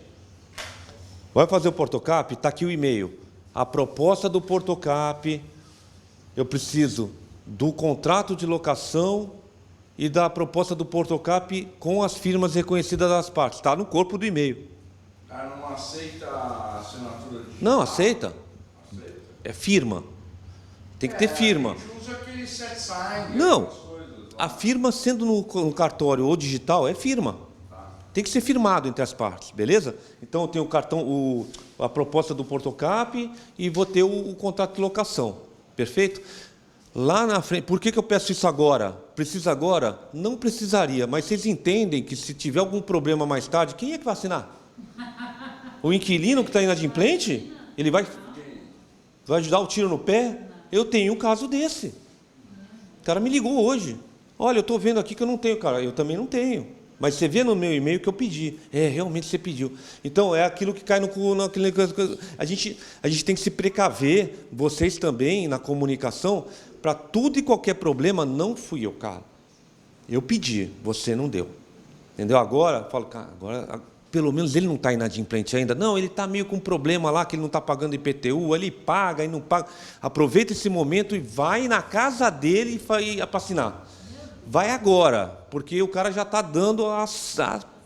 vai fazer o Portocap, está aqui o e-mail. A proposta do Portocap, eu preciso do contrato de locação e da proposta do Portocap com as firmas reconhecidas das partes. Está no corpo do e-mail. Não aceita a assinatura digital? Não, aceita. É firma. Tem que ter firma. A gente usa aquele set sign. Não, a firma sendo no cartório ou digital é firma. Tem que ser firmado entre as partes, beleza? Então eu tenho o cartão, a proposta do Portocap e vou ter o contrato de locação. Perfeito? Lá na frente, por que eu peço isso agora? Precisa agora? Não precisaria, mas vocês entendem que se tiver algum problema mais tarde, quem é que vai assinar? O inquilino que está inadimplente? Ele vai dar o tiro no pé? Eu tenho um caso desse. O cara me ligou hoje. Olha, eu estou vendo aqui que eu não tenho, cara. Eu também não tenho. Mas você vê no meu e-mail que eu pedi. Realmente você pediu. Então, é aquilo que cai naquele... A gente tem que se precaver, vocês também, na comunicação, para tudo e qualquer problema, não fui eu, cara. Eu pedi, você não deu. Entendeu? Agora, eu falo, cara, agora, pelo menos ele não está inadimplente ainda. Não, ele está meio com um problema lá, que ele não está pagando IPTU, ele paga e não paga. Aproveita esse momento e vai na casa dele para assinar. Vai agora, porque o cara já está dando a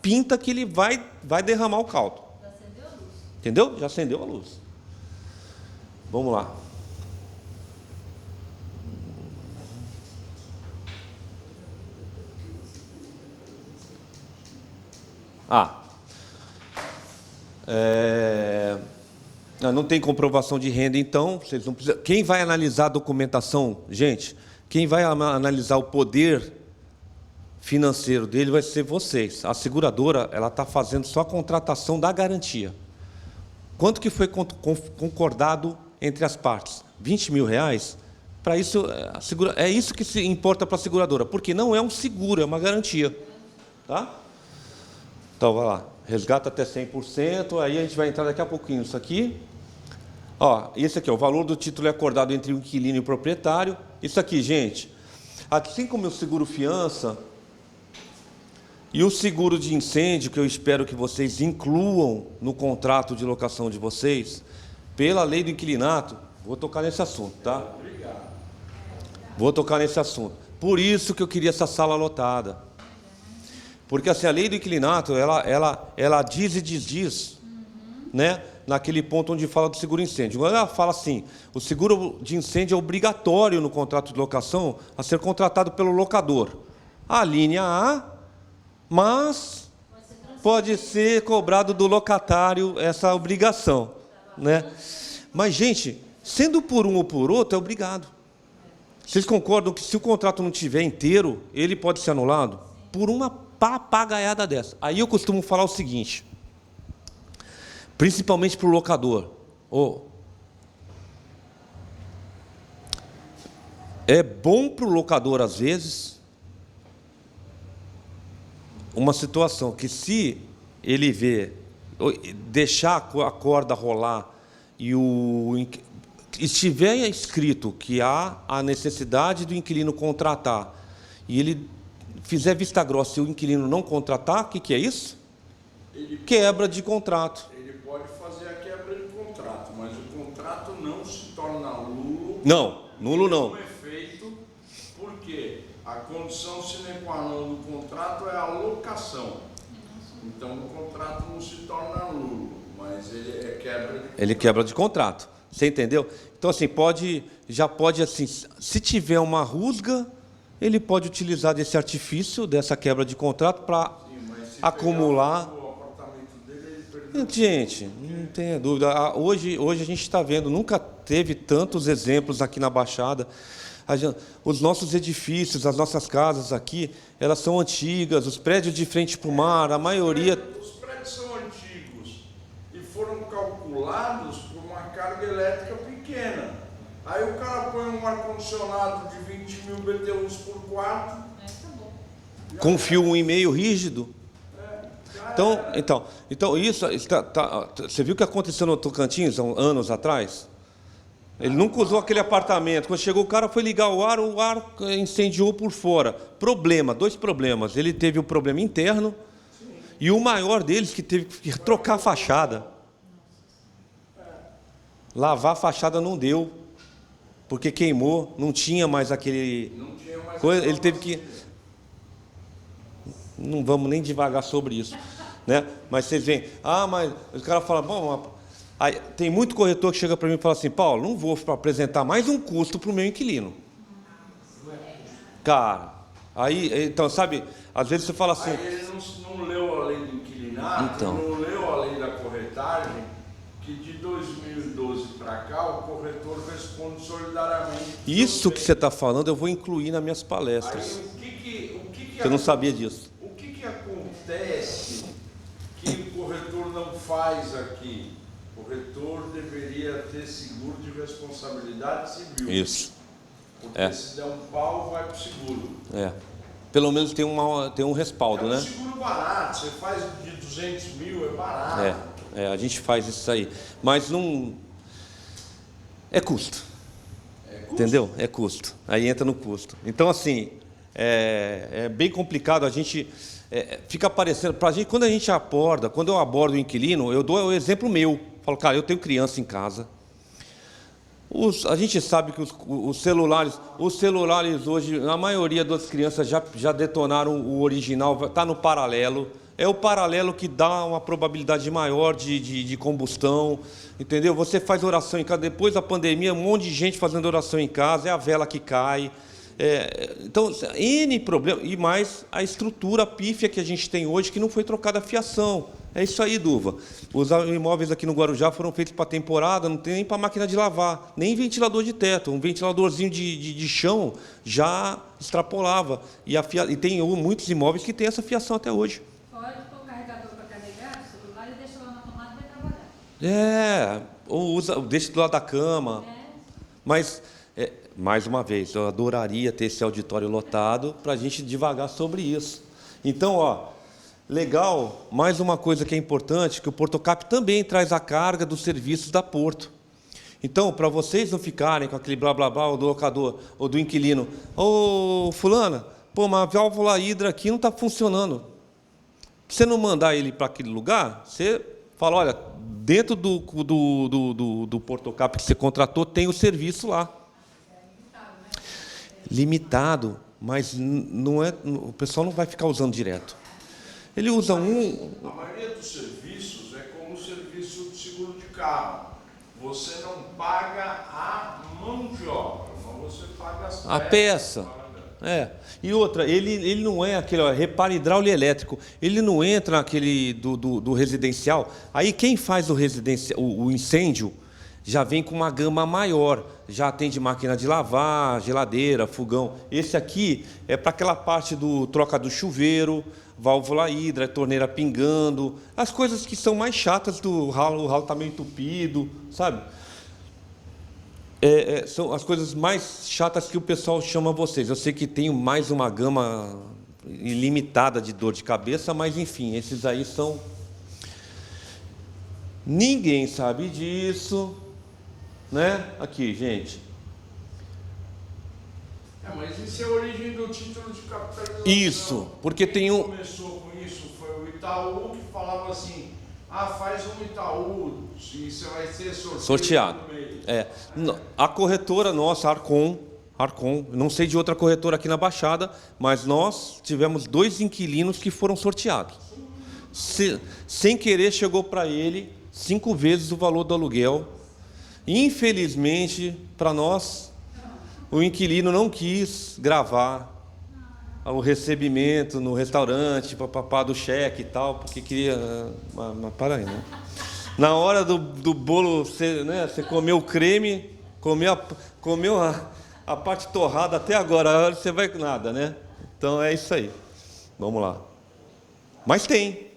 pinta que ele vai derramar o caldo. Já acendeu a luz. Entendeu? Já acendeu a luz. Vamos lá. Não tem comprovação de renda, então, vocês não precisam. Quem vai analisar a documentação, gente, quem vai analisar o poder financeiro dele vai ser vocês. A seguradora, ela está fazendo só a contratação da garantia. Quanto que foi concordado entre as partes? R$20.000? Para isso, é isso que se importa para a seguradora, porque não é um seguro, é uma garantia. Tá? Então, vai lá. Resgata até 100%, aí a gente vai entrar daqui a pouquinho nisso aqui. Esse aqui, o valor do título é acordado entre o inquilino e o proprietário. Isso aqui, gente, assim como o seguro fiança e o seguro de incêndio, que eu espero que vocês incluam no contrato de locação de vocês, pela lei do inquilinato, vou tocar nesse assunto, tá? Obrigado. Vou tocar nesse assunto. Por isso que eu queria essa sala lotada. Porque assim, a lei do inquilinato, ela diz e desdiz, né? Naquele ponto onde fala do seguro incêndio. Ela fala assim, o seguro de incêndio é obrigatório no contrato de locação a ser contratado pelo locador. A linha A, mas pode ser cobrado do locatário essa obrigação, né? Mas, gente, sendo por um ou por outro, é obrigado. Vocês concordam que se o contrato não estiver inteiro, ele pode ser anulado? Por uma papagaiada dessa. Aí eu costumo falar o seguinte, principalmente para o locador. É bom para o locador, às vezes, uma situação que, se ele vê, deixar a corda rolar e estiver escrito que há a necessidade do inquilino contratar e ele fizer vista grossa e o inquilino não contratar, o que é isso? Quebra de contrato. Ele pode fazer a quebra de contrato, mas o contrato não se torna nulo Não, nulo não. Um efeito, porque a condição sine qua non do contrato é a locação. Então o contrato não se torna nulo, mas ele é quebra de contrato. Ele quebra de contrato. Você entendeu? Então assim, já pode assim, se tiver uma rusga, ele pode utilizar desse artifício, dessa quebra de contrato para acumular. O apartamento dele, ele perdeu. Gente, não tenha dúvida. Hoje a gente está vendo, nunca teve tantos exemplos aqui na Baixada. Os nossos edifícios, as nossas casas aqui, elas são antigas, os prédios de frente para o mar, a maioria... Os prédios são antigos e foram calculados por uma carga elétrica pequena. Aí o cara põe um ar-condicionado de 20 mil BTUs por quarto. Acabou. com fio 1,5 rígido. Então isso você viu o que aconteceu no Tocantins há anos atrás? Ele nunca usou aquele apartamento. Quando chegou o cara, foi ligar o ar incendiou por fora. Dois problemas. Ele teve o problema interno e o maior deles que teve que trocar a fachada. Lavar a fachada não deu, porque queimou, não tinha mais aquele coisa. Ele teve que... Não vamos nem devagar sobre isso, né? Mas vocês veem, mas os caras falam, bom, aí, tem muito corretor que chega para mim e fala assim, Paulo, não vou apresentar mais um custo para o meu inquilino. Cara, aí, então, sabe, às vezes você fala assim... Aí ele não leu a lei do inquilinato, não leu a lei da corretagem, que de 2012 para cá o corretor responde solidariamente. Isso que você está falando eu vou incluir nas minhas palestras. Aí, eu não sabia disso. O que acontece que o corretor não faz aqui? O corretor deveria ter seguro de responsabilidade civil. Isso. Porque se der um pau, vai para o seguro. Pelo menos tem um respaldo, né? É um seguro barato, você faz de 200 mil, é barato. A gente faz isso aí. Mas não... É custo. Entendeu? É custo. Aí entra no custo. Então, assim, é bem complicado. A gente... fica aparecendo... Pra gente, quando eu abordo o inquilino, eu dou o exemplo meu. Falo, cara, eu tenho criança em casa. A gente sabe que os celulares hoje, a maioria das crianças já detonaram o original, está no paralelo. É o paralelo que dá uma probabilidade maior de combustão, entendeu? Você faz oração em casa, depois da pandemia, um monte de gente fazendo oração em casa, é a vela que cai. Então, N problemas, e mais a estrutura pífia que a gente tem hoje, que não foi trocada a fiação. É isso aí, Duva. Os imóveis aqui no Guarujá foram feitos para temporada, não tem nem para máquina de lavar, nem ventilador de teto. Um ventiladorzinho de chão já extrapolava. E tem muitos imóveis que têm essa fiação até hoje. Pode pôr o carregador para carregar o celular e deixa lá na tomada e vai trabalhar. Ou deixa do lado da cama. Mas, mais uma vez, eu adoraria ter esse auditório lotado para a gente divagar sobre isso. Então, legal, mais uma coisa que é importante, que o Portocap também traz a carga dos serviços da Porto. Então, para vocês não ficarem com aquele blá, blá, blá, do locador ou do inquilino, fulana, mas a válvula hidra aqui não está funcionando. Você não mandar ele para aquele lugar, você fala, olha, dentro do Portocap que você contratou, tem o serviço lá. Limitado, mas não é, o pessoal não vai ficar usando direto. Ele usa A maioria dos serviços é como o serviço de seguro de carro. Você não paga a mão de obra, mas você paga a peça. E outra, ele não é aquele reparo hidráulico e elétrico. Ele não entra naquele do residencial. Aí quem faz o incêndio já vem com uma gama maior. Já atende máquina de lavar, geladeira, fogão. Esse aqui é para aquela parte do troca do chuveiro, válvula hidra, torneira pingando, as coisas que são mais chatas o ralo está meio entupido, sabe? São as coisas mais chatas que o pessoal chama vocês. Eu sei que tem mais uma gama ilimitada de dor de cabeça, mas enfim, esses aí são... Ninguém sabe disso, né? Aqui, gente. Mas isso é a origem do título de capitalização. Isso, porque tem Quem começou com isso foi o Itaú, que falava assim, faz um Itaú e você vai ser sorteado. no mês. A corretora nossa, Arcon, não sei de outra corretora aqui na Baixada, mas nós tivemos 2 inquilinos que foram sorteados. Sem querer, chegou para ele 5 vezes o valor do aluguel. Infelizmente, para nós, o inquilino não quis gravar o recebimento no restaurante, papapá do cheque e tal, porque queria... Mas para aí, né? Na hora do bolo, você comeu o creme, comeu a parte torrada até agora, você vai com nada, né? Então é isso aí. Vamos lá. Mas tem.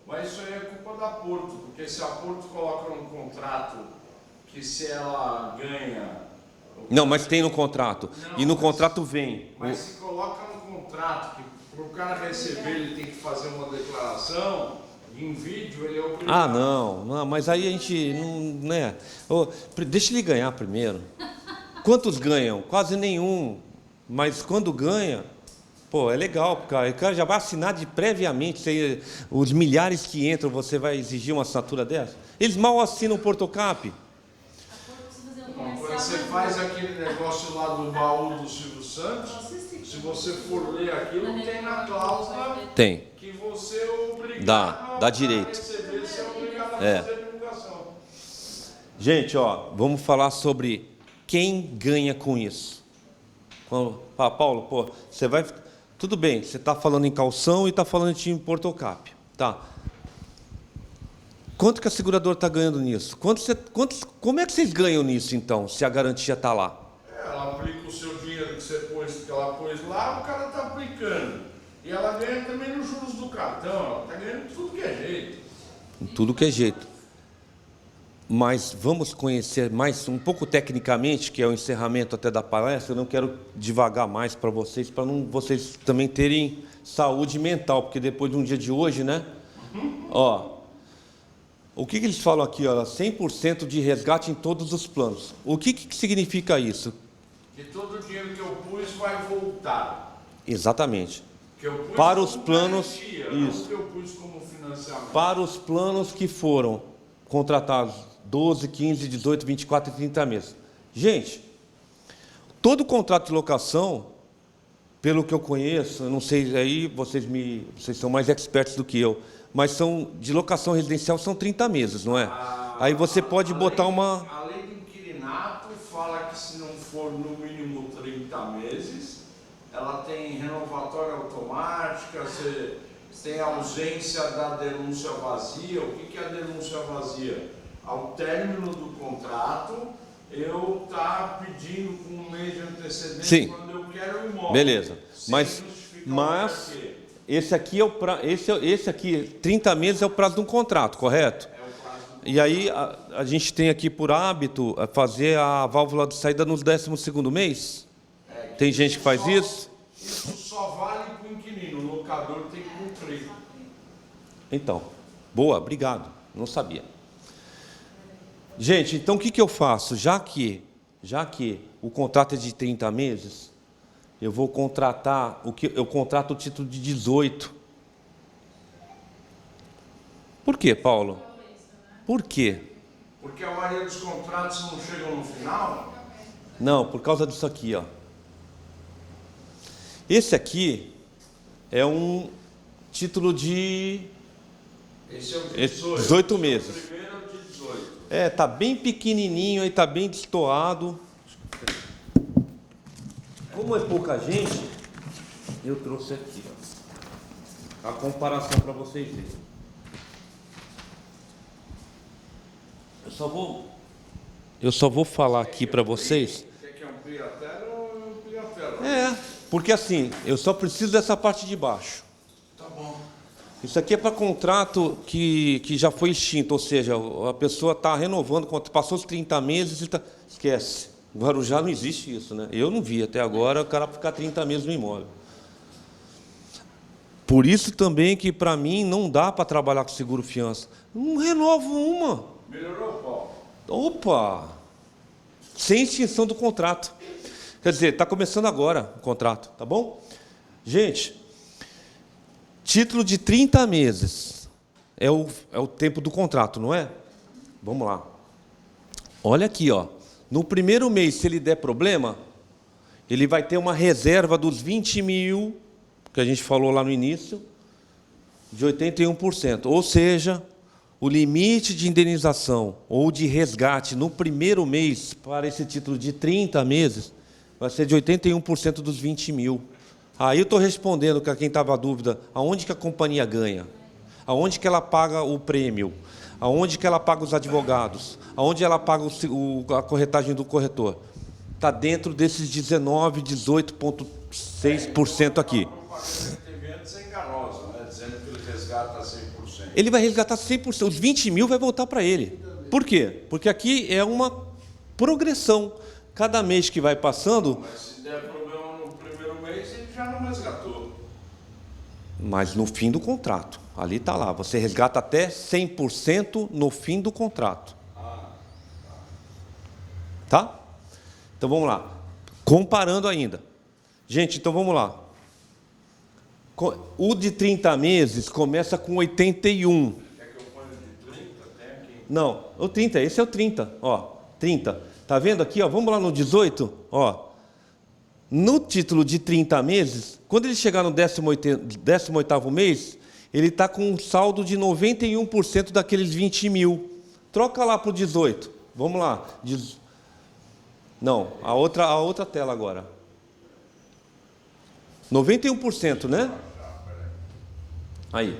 Mas isso aí é culpa da Porto, porque se a Porto coloca num contrato que se ela ganha... Não, mas tem no contrato. E no contrato vem. Mas se coloca no contrato que para o cara receber ele tem que fazer uma declaração, em vídeo ele é obrigado. Não, mas aí a gente não... né? Deixa ele ganhar primeiro. Quantos ganham? Quase nenhum. Mas quando ganha... Pô, é legal, cara. O cara já vai assinar previamente. Os milhares que entram, você vai exigir uma assinatura dessa? Eles mal assinam o Portocap. Quando você faz aquele negócio lá do baú do Silvio Santos, se você for ler aquilo, tem na cláusula que você é obrigado dá direito. a receber, você é obrigado a fazer divulgação. Gente, vamos falar sobre quem ganha com isso. Paulo, você vai... Tudo bem, você está falando em calção e está falando em Portocap. Tá. Quanto que a seguradora está ganhando nisso? Como é que vocês ganham nisso, então, se a garantia está lá? Ela aplica o seu dinheiro que ela pôs lá, o cara está aplicando. E ela ganha também nos juros do cartão, ela está ganhando tudo que é jeito. Tudo que é jeito. Mas vamos conhecer mais um pouco tecnicamente, que é o encerramento até da palestra. Eu não quero divagar mais para vocês vocês também terem saúde mental, porque depois de um dia de hoje, né? O que eles falam aqui? 100% de resgate em todos os planos. O que significa isso? Que todo o dinheiro que eu pus vai voltar. Exatamente. Que eu pus para os como planos, garantia, isso. não que eu pus como financiamento. Para os planos que foram contratados 12, 15, 18, 24 e 30 meses. Gente, todo contrato de locação, pelo que eu conheço, eu não sei, aí vocês são mais expertos do que eu, mas de locação residencial são 30 meses, não é? Aí você pode botar uma... A lei do inquilinato fala que se não for no mínimo 30 meses, ela tem renovatória automática, você tem ausência da denúncia vazia. O que é a denúncia vazia? Ao término do contrato, eu estar pedindo com um mês de antecedência. Sim. Quando eu quero o imóvel. Beleza. Mas esse aqui esse aqui, 30 meses é o prazo de um contrato, correto? É o prazo do contrato. E aí a gente tem aqui por hábito fazer a válvula de saída no 12º mês? Tem gente que faz isso? Isso só vale para o inquilino, o locador tem que cumprir. Então, boa, obrigado. Não sabia. Gente, então o que eu faço? Já que o contrato é de 30 meses, eu vou contratar, eu contrato o título de 18. Por quê, Paulo? Por quê? Porque a maioria dos contratos não chegam no final? Não, por causa disso aqui, Esse aqui é um título de... Esse é o de 18 meses. O primeiro é o de 18. Tá bem pequenininho, aí tá bem destoado. Como é pouca gente, eu trouxe aqui, a comparação para vocês verem. Eu só vou falar aqui para vocês. Quer que amplie a tela ou amplie a tela? Porque assim, eu só preciso dessa parte de baixo. Tá bom. Isso aqui é para contrato que já foi extinto, ou seja, a pessoa está renovando, passou os 30 meses e esquece. No Guarujá não existe isso, né? Eu não vi até agora o cara ficar 30 meses no imóvel. Por isso também que para mim não dá para trabalhar com seguro fiança. Não renovo uma. Melhorou, Paulo? Opa! Sem extinção do contrato. Quer dizer, está começando agora o contrato, tá bom? Gente, título de 30 meses. é o tempo do contrato, não é? Vamos lá. Olha aqui, ó. No primeiro mês, se ele der problema, ele vai ter uma reserva dos 20 mil, que a gente falou lá no início, de 81%. Ou seja, o limite de indenização ou de resgate no primeiro mês, para esse título de 30 meses, vai ser de 81% dos 20 mil. Aí eu estou respondendo para quem estava a dúvida, aonde que a companhia ganha? Aonde que ela paga o prêmio? Aonde que ela paga os advogados? Aonde ela paga a corretagem do corretor? Está dentro desses 19, 18,6% aqui. A propaganda que teve antes é enganosa, né? Dizendo que ele resgata 100%. Ele vai resgatar 100%, os 20 mil vai voltar para ele. Por quê? Porque aqui é uma progressão. Cada mês que vai passando... Mas se der problema no primeiro mês, ele já não resgatou. Mas no fim do contrato. Ali está lá. Você resgata até 100% no fim do contrato. Tá? Então vamos lá. Comparando ainda. Gente, então vamos lá. O de 30 meses começa com 81. Quer que eu ponha de 30? Tem aqui. Não, o 30, esse é o 30. Ó, 30. Tá vendo aqui, ó? Vamos lá no 18, ó. No título de 30 meses, quando ele chegar no 18º mês, ele está com um saldo de 91% daqueles 20 mil. Troca lá para o 18. Vamos lá. Não, a outra tela agora. 91%, né? Aí.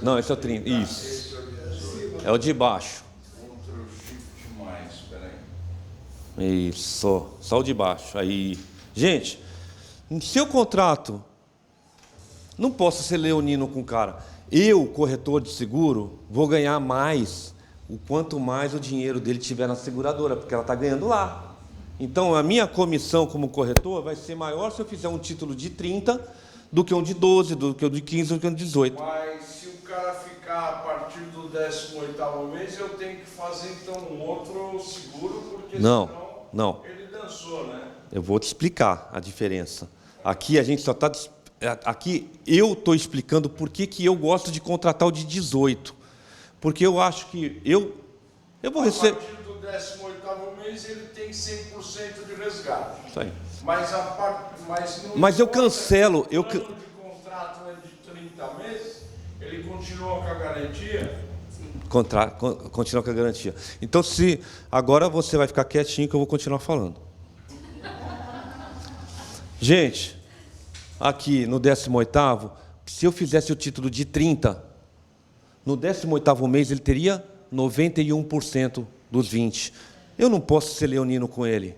Não, esse é o 30. Isso. Esse é o 18. É o de baixo. Ctrl Shift mais, espera aí. Isso. Só o de baixo. Aí. Gente, se eu contrato, não posso ser leonino com o cara. Eu, corretor de seguro, vou ganhar mais o quanto mais o dinheiro dele tiver na seguradora, porque ela está ganhando lá. Então, a minha comissão como corretor vai ser maior se eu fizer um título de 30 do que um de 12, do que um de 15, do que um de 18. Mas se o cara ficar a partir do 18º mês, eu tenho que fazer então um outro seguro, porque Não, senão não. ele dançou, né? Eu vou te explicar a diferença. Aqui a gente só está... Aqui eu estou explicando por que eu gosto de contratar o de 18. Porque eu acho que eu vou receber... A partir do 18º mês, ele tem 100% de resgate. Isso aí. Mas eu cancelo... O plano de contrato é de 30 meses, ele continua com a garantia? Continua com a garantia. Então, agora você vai ficar quietinho que eu vou continuar falando. Gente, aqui no 18º, se eu fizesse o título de 30, no 18º mês ele teria 91% dos 20. Eu não posso ser leonino com ele.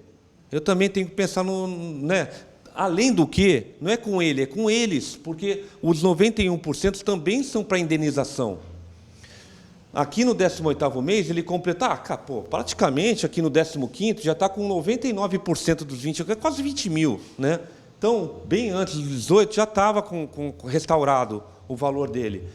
Eu também tenho que pensar no... né? Além do que, não é com ele, é com eles, porque os 91% também são para indenização. Aqui no 18º mês, ele completa, praticamente aqui no 15º já está com 99% dos 20, quase 20 mil, né? Então, bem antes dos 18, já estava com restaurado o valor dele.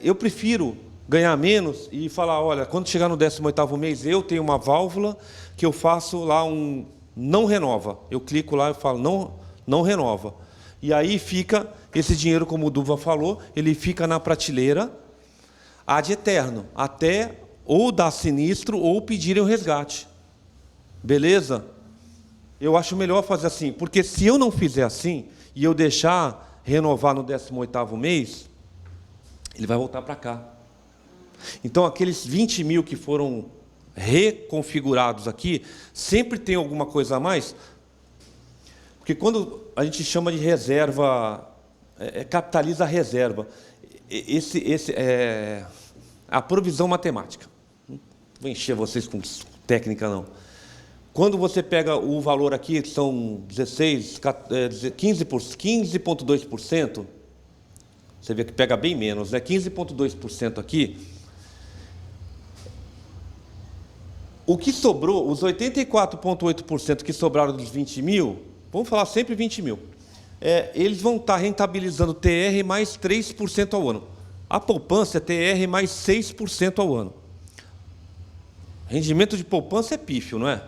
Eu prefiro ganhar menos e falar, olha, quando chegar no 18º mês, eu tenho uma válvula que eu faço lá um não renova. Eu clico lá e falo, não renova. E aí fica, esse dinheiro, como o Duva falou, ele fica na prateleira ad eterno, até ou dar sinistro ou pedirem o resgate. Beleza? Eu acho melhor fazer assim, porque se eu não fizer assim, e eu deixar renovar no 18º mês, ele vai voltar para cá. Então, aqueles 20 mil que foram reconfigurados aqui, sempre tem alguma coisa a mais, porque quando a gente chama de reserva, capitaliza a reserva, a provisão matemática. Não vou encher vocês com técnica, não. Quando você pega o valor aqui, que são 15,2%, você vê que pega bem menos, né? 15,2% aqui. O que sobrou, os 84,8% que sobraram dos 20 mil, vamos falar sempre 20 mil, eles vão estar rentabilizando TR mais 3% ao ano. A poupança é TR mais 6% ao ano. Rendimento de poupança é pífio, não é?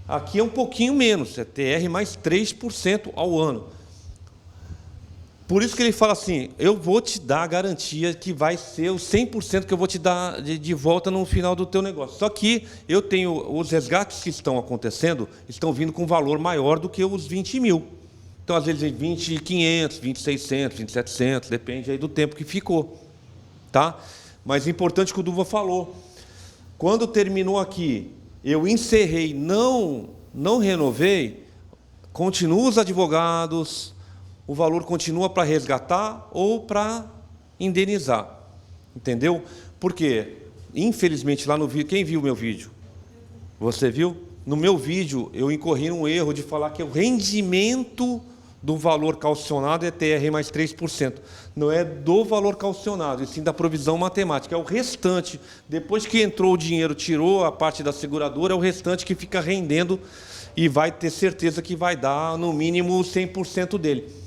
Aqui é um pouquinho menos, é TR mais 3% ao ano. Por isso que ele fala assim, eu vou te dar a garantia que vai ser os 100% que eu vou te dar de volta no final do teu negócio. Só que eu tenho, os resgates que estão acontecendo, estão vindo com valor maior do que os 20 mil. Então, às vezes, 20.500, 20.600, 20.700, depende aí do tempo que ficou. Tá? Mas é importante que o Duva falou. Quando terminou aqui, eu encerrei, não renovei, continuam os advogados, o valor continua para resgatar ou para indenizar. Entendeu? Porque, infelizmente, lá no vídeo, quem viu o meu vídeo? Você viu? No meu vídeo, eu incorri num erro de falar que o rendimento do valor calcionado é TR mais 3%. Não é do valor calcionado, e sim da provisão matemática. É o restante. Depois que entrou o dinheiro, tirou a parte da seguradora, é o restante que fica rendendo e vai ter certeza que vai dar, no mínimo, 100% dele.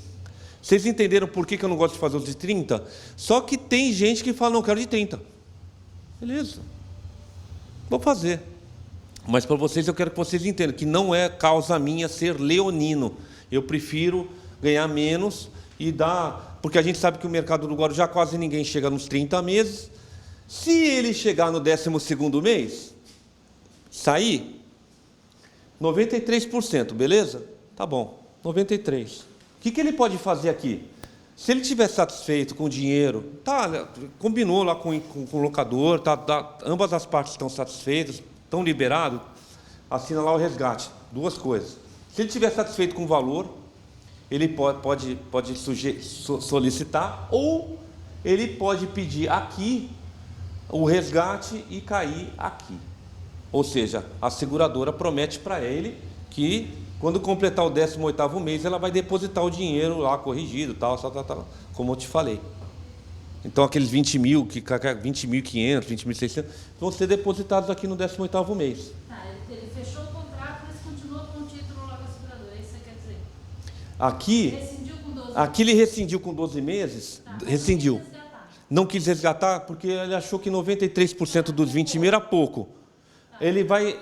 Vocês entenderam por que eu não gosto de fazer os de 30? Só que tem gente que fala, não, quero de 30. Beleza. Vou fazer. Mas para vocês, eu quero que vocês entendam que não é causa minha ser leonino. Eu prefiro ganhar menos e dar... Porque a gente sabe que o mercado do Guarujá quase ninguém chega nos 30 meses. Se ele chegar no 12º mês, sair, 93%, beleza? Tá bom, 93%. O que ele pode fazer aqui? Se ele estiver satisfeito com o dinheiro, tá, combinou lá com o locador, ambas as partes estão satisfeitas, estão liberados, assina lá o resgate. Duas coisas. Se ele estiver satisfeito com o valor, ele pode solicitar, ou ele pode pedir aqui o resgate e cair aqui. Ou seja, a seguradora promete para ele que, quando completar o 18º mês, ela vai depositar o dinheiro lá corrigido, tal, como eu te falei. Então, aqueles 20 mil, 20.500, 20.600, vão ser depositados aqui no 18º mês. Tá, ele fechou o contrato, mas continua com o título lá com a seguradora, é isso que você quer dizer? Aqui ele rescindiu com 12 meses, rescindiu. Não quis resgatar porque ele achou que 93% dos 20 mil era pouco. Ele vai...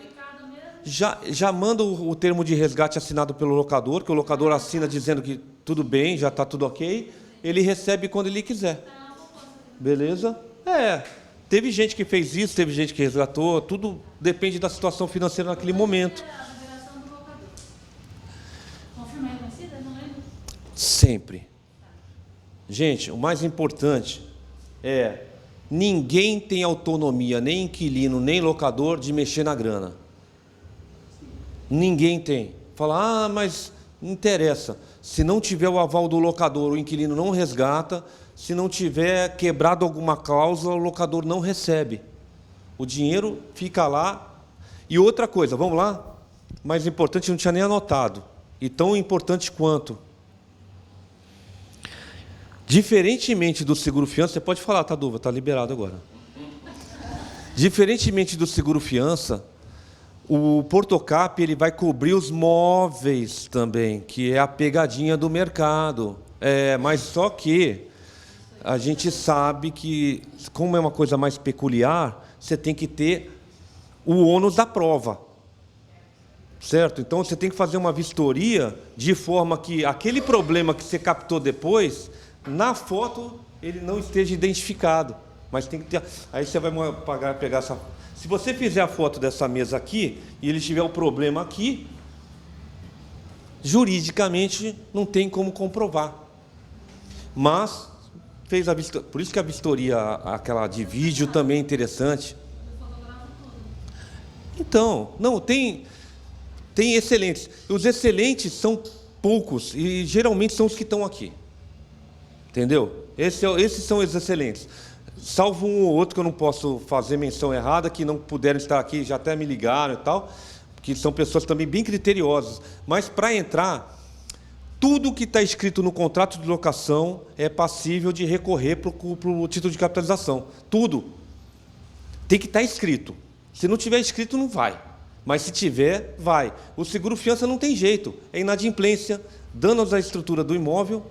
Já manda o termo de resgate assinado pelo locador, que o locador assina dizendo que tudo bem, já está tudo ok. Ele recebe quando ele quiser. Beleza? Teve gente que fez isso, teve gente que resgatou, tudo depende da situação financeira naquele momento. Sempre. Gente, o mais importante é: ninguém tem autonomia, nem inquilino, nem locador, de mexer na grana. Ninguém tem. Fala, mas não interessa. Se não tiver o aval do locador, o inquilino não resgata. Se não tiver quebrado alguma cláusula, o locador não recebe. O dinheiro fica lá. E outra coisa, vamos lá? Mais importante, não tinha nem anotado. E tão importante quanto. Diferentemente do seguro-fiança, você pode falar, tá, Duva? Está liberado agora. Diferentemente do seguro-fiança, o Portocap ele vai cobrir os móveis também, que é a pegadinha do mercado. Mas só que a gente sabe que, como é uma coisa mais peculiar, você tem que ter o ônus da prova. Certo? Então, você tem que fazer uma vistoria de forma que aquele problema que você captou depois, na foto, ele não esteja identificado. Mas tem que ter... Aí você vai pegar essa... Se você fizer a foto dessa mesa aqui, e ele tiver o problema aqui, juridicamente não tem como comprovar. Mas fez a vistoria. Por isso que a vistoria, aquela de vídeo, também é interessante. Então, não, tem excelentes. Os excelentes são poucos, e geralmente são os que estão aqui. Entendeu? Esses são os excelentes. Salvo um ou outro que eu não posso fazer menção errada, que não puderam estar aqui, já até me ligaram e tal, que são pessoas também bem criteriosas. Mas, para entrar, tudo que está escrito no contrato de locação é passível de recorrer para o título de capitalização. Tudo. Tem que estar escrito. Se não tiver escrito, não vai. Mas, se tiver, vai. O seguro-fiança não tem jeito. É inadimplência, danos à estrutura do imóvel,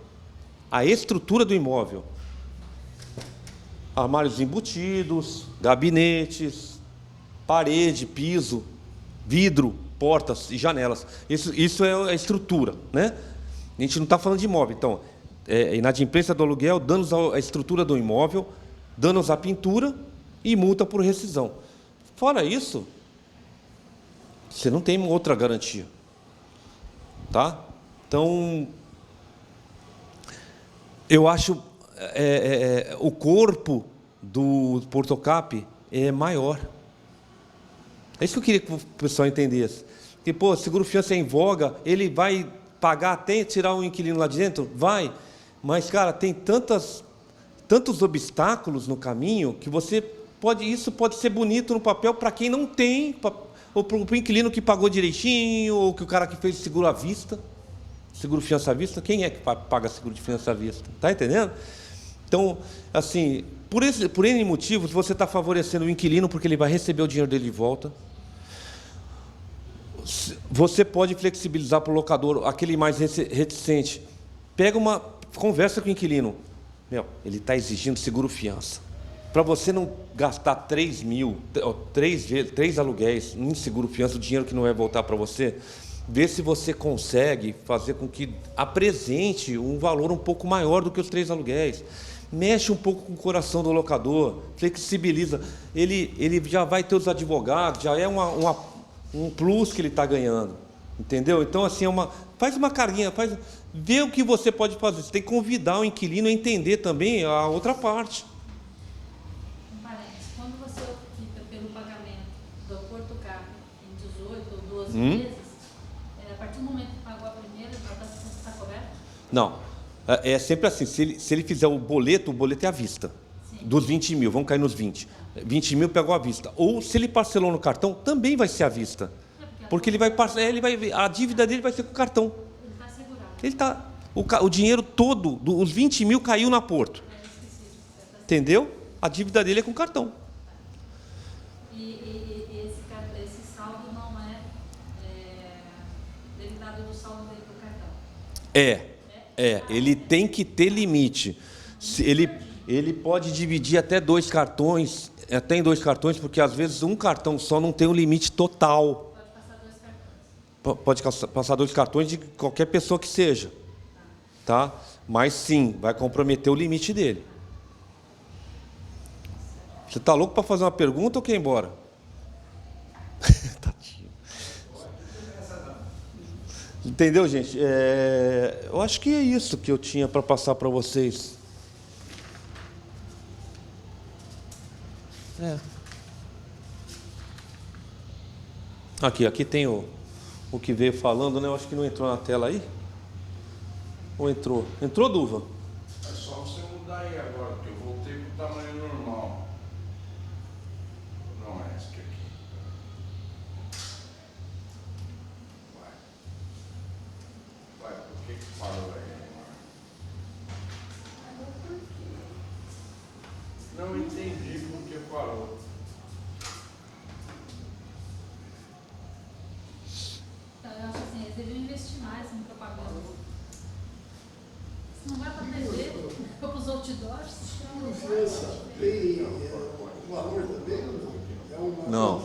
armários embutidos, gabinetes, parede, piso, vidro, portas e janelas. Isso é a estrutura, né? A gente não está falando de imóvel. Então, inadimplência do aluguel, danos à estrutura do imóvel, danos à pintura e multa por rescisão. Fora isso, você não tem outra garantia. Tá? Então, eu acho o corpo do Portocap é maior. É isso que eu queria que o pessoal entendesse. Porque, pô, seguro-fiança é em voga, ele vai pagar até tirar um inquilino lá de dentro? Vai. Mas, cara, tem tantos obstáculos no caminho que isso pode ser bonito no papel para quem não tem, ou para o inquilino que pagou direitinho, ou que o cara que fez seguro à vista, seguro fiança à vista. Quem é que paga seguro de fiança à vista? Está entendendo? Então, assim, por N motivos, você está favorecendo o inquilino porque ele vai receber o dinheiro dele de volta. Você pode flexibilizar para o locador, aquele mais reticente. Conversa com o inquilino. Ele está exigindo seguro-fiança. Para você não gastar 3 aluguéis em seguro-fiança, o dinheiro que não vai voltar para você, vê se você consegue fazer com que apresente um valor um pouco maior do que os 3 aluguéis. Mexe um pouco com o coração do locador, flexibiliza. Ele já vai ter os advogados, já é um plus que ele está ganhando, entendeu? Então, assim, faz uma carinha, vê o que você pode fazer. Você tem que convidar o inquilino a entender também a outra parte. Quando você opta pelo pagamento do Portocap em 18 ou 12 meses, a partir do momento que pagou a primeira, está coberto? Não, é sempre assim. Se ele fizer o boleto é à vista. Sim. Dos 20 mil, vamos cair nos 20. 20 mil pegou à vista. Ou se ele parcelou no cartão, também vai ser à vista. Porque ele vai a dívida dele vai ser com o cartão. Ele está segurado. O dinheiro todo, os 20 mil caiu na Porto. Entendeu? A dívida dele é com o cartão. E esse saldo não é derivado do saldo dele do cartão? Ele tem que ter limite. Ele pode dividir até em 2 cartões, porque às vezes um cartão só não tem o limite total. Pode passar 2 cartões de qualquer pessoa que seja. Tá? Mas sim, vai comprometer o limite dele. Você está louco para fazer uma pergunta ou quer ir embora? Tadinho. Entendeu, gente? Eu acho que é isso que eu tinha para passar para vocês. Aqui tem o que veio falando, né? Eu acho que não entrou na tela aí. Ou entrou? Entrou, Duva? É só você mudar aí agora, porque eu voltei para o tamanho normal. Não é esse aqui. Vai, por que parou aí? Não entendi por que parou. Então, eu acho assim, eles deviam investir mais em propaganda. Se não vai para a TV, vai para os outdoors. Tem valor também? Não.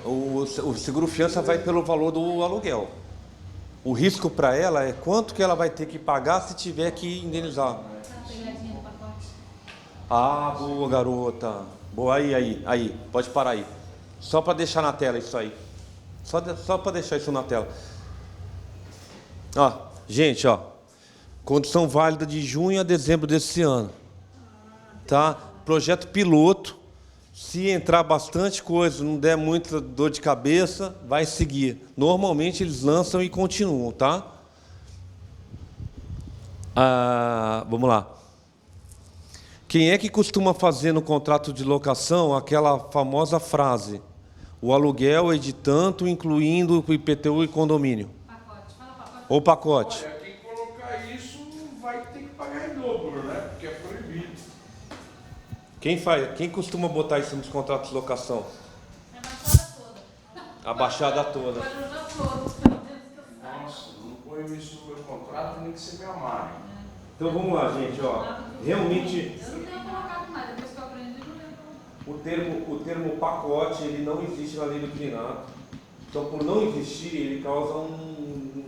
O seguro-fiança vai pelo valor do aluguel. O risco para ela é quanto que ela vai ter que pagar se tiver que indenizar. Pegadinha do pacote. Ah, boa, garota. Boa, aí. Pode parar aí. Só para deixar na tela isso aí. Só para deixar isso na tela. Gente, condição válida de junho a dezembro desse ano. Tá? Projeto piloto. Se entrar bastante coisa, não der muita dor de cabeça, vai seguir. Normalmente eles lançam e continuam, tá? Vamos lá. Quem é que costuma fazer no contrato de locação aquela famosa frase: o aluguel é de tanto, incluindo o IPTU e condomínio? Pacote. Fala pacote. Ou pacote. Olha, quem colocar isso vai ter que pagar em dobro, né? Porque é proibido. Quem costuma botar isso nos contratos de locação? É a baixada toda. A baixada toda. Vai jogar todo. Nossa, não ponho isso no meu contrato, nem que você me amarre. Então vamos lá, gente. Realmente, Eu não tenho colocado mais, depois que eu aprendi, não lembro. o termo pacote ele não existe na lei do inquilinato. Então, por não existir, ele causa um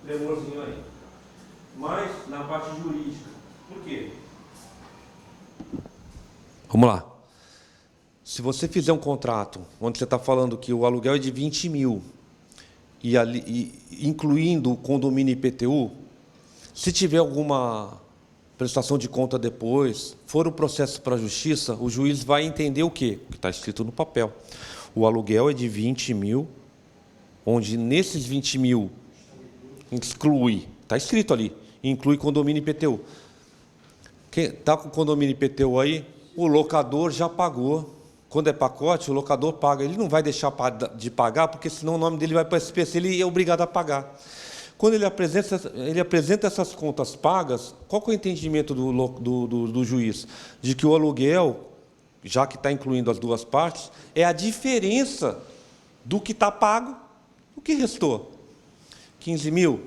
tremorzinho aí. mais na parte jurídica. Por quê? Vamos lá. Se você fizer um contrato onde você está falando que o aluguel é de 20 mil, incluindo o condomínio IPTU, se tiver alguma prestação de conta depois, for o processo para a justiça, o juiz vai entender o quê? O que está escrito no papel. O aluguel é de 20 mil, onde nesses 20 mil exclui, está escrito ali, inclui condomínio IPTU. Quem está com o condomínio IPTU aí, o locador já pagou. Quando é pacote, o locador paga. Ele não vai deixar de pagar, porque senão o nome dele vai para o SPC, ele é obrigado a pagar. Quando ele apresenta essas contas pagas, qual que é o entendimento do juiz? De que o aluguel, já que está incluindo as duas partes, é a diferença do que está pago, o que restou. 15 mil,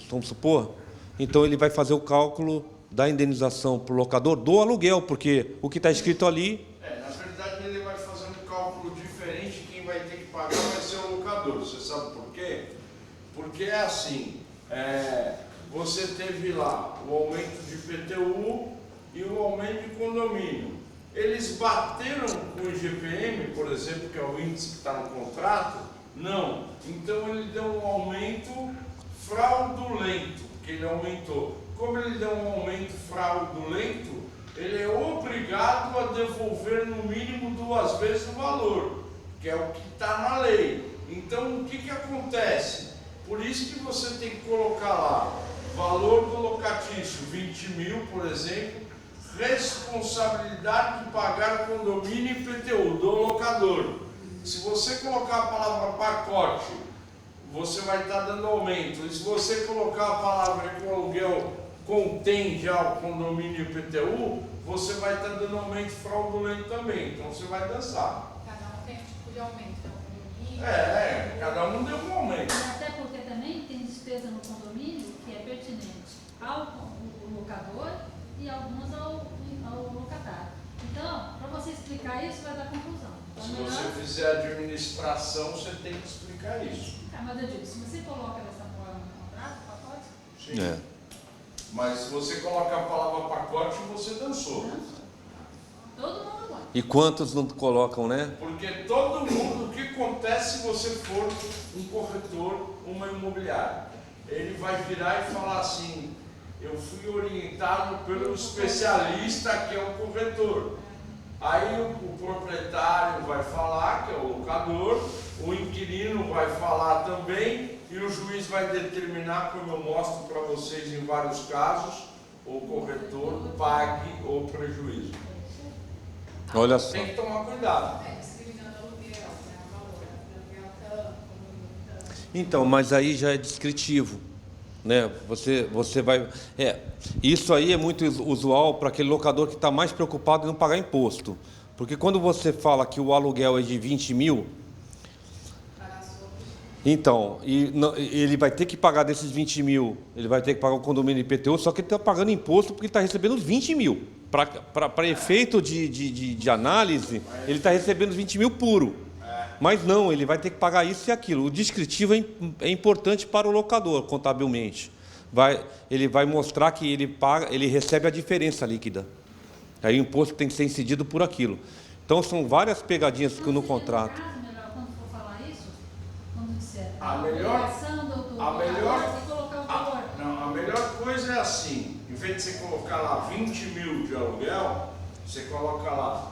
vamos supor? Então, ele vai fazer o cálculo da indenização para o locador do aluguel, porque o que está escrito ali... Na verdade, ele vai fazer um cálculo diferente, quem vai ter que pagar vai ser o locador. Você sabe por quê? Porque é assim, você teve lá o aumento de IPTU e o aumento de condomínio. Eles bateram com o IGPM, por exemplo, que é o índice que está no contrato? Não. Então ele deu um aumento fraudulento, que ele aumentou. Como ele deu um aumento fraudulento, ele é obrigado a devolver no mínimo 2 vezes o valor, que é o que está na lei. Então o que acontece? Por isso que você tem que colocar lá, valor do locatício, 20 mil, por exemplo, responsabilidade de pagar condomínio e IPTU do locador. Se você colocar a palavra pacote, você vai estar dando aumento. E se você colocar a palavra que o aluguel contém já o condomínio e IPTU, você vai estar dando aumento fraudulento também. Então você vai dançar. Cada um tem um tipo de aumento. Cada um deu um aumento. Até porque também tem despesa no condomínio que é pertinente ao locador e algumas ao locatário. Então, para você explicar isso, vai dar confusão. Então, se você fizer administração, você tem que explicar isso. Mas eu digo, se você coloca dessa forma no contrato, pacote... Sim. Mas se você coloca a palavra pacote, você dançou. Todo mundo vai. E quantos não colocam, né? Porque todo mundo, o que acontece se você for um corretor, uma imobiliária? Ele vai virar e falar assim, eu fui orientado pelo especialista que é o corretor. Aí o proprietário vai falar, que é o locador, o inquilino vai falar também, e o juiz vai determinar, como eu mostro para vocês em vários casos, o corretor pague o prejuízo. Olha só. Tem que tomar cuidado. Então, mas aí já é descritivo, né? Você vai... isso aí é muito usual para aquele locador que está mais preocupado em não pagar imposto. Porque quando você fala que o aluguel é de 20 mil, então, ele vai ter que pagar desses 20 mil, ele vai ter que pagar o condomínio IPTU, só que ele está pagando imposto porque ele está recebendo os 20 mil. Para efeito de análise, ele está recebendo os 20 mil puro. Mas não, ele vai ter que pagar isso e aquilo. O descritivo é importante para o locador, contabilmente. Ele vai mostrar que ele recebe a diferença líquida. Aí o imposto tem que ser incidido por aquilo. Então, são várias pegadinhas que no contrato. Quando for falar isso, quando disser A melhor coisa é assim, em vez de você colocar lá 20 mil de aluguel, você coloca lá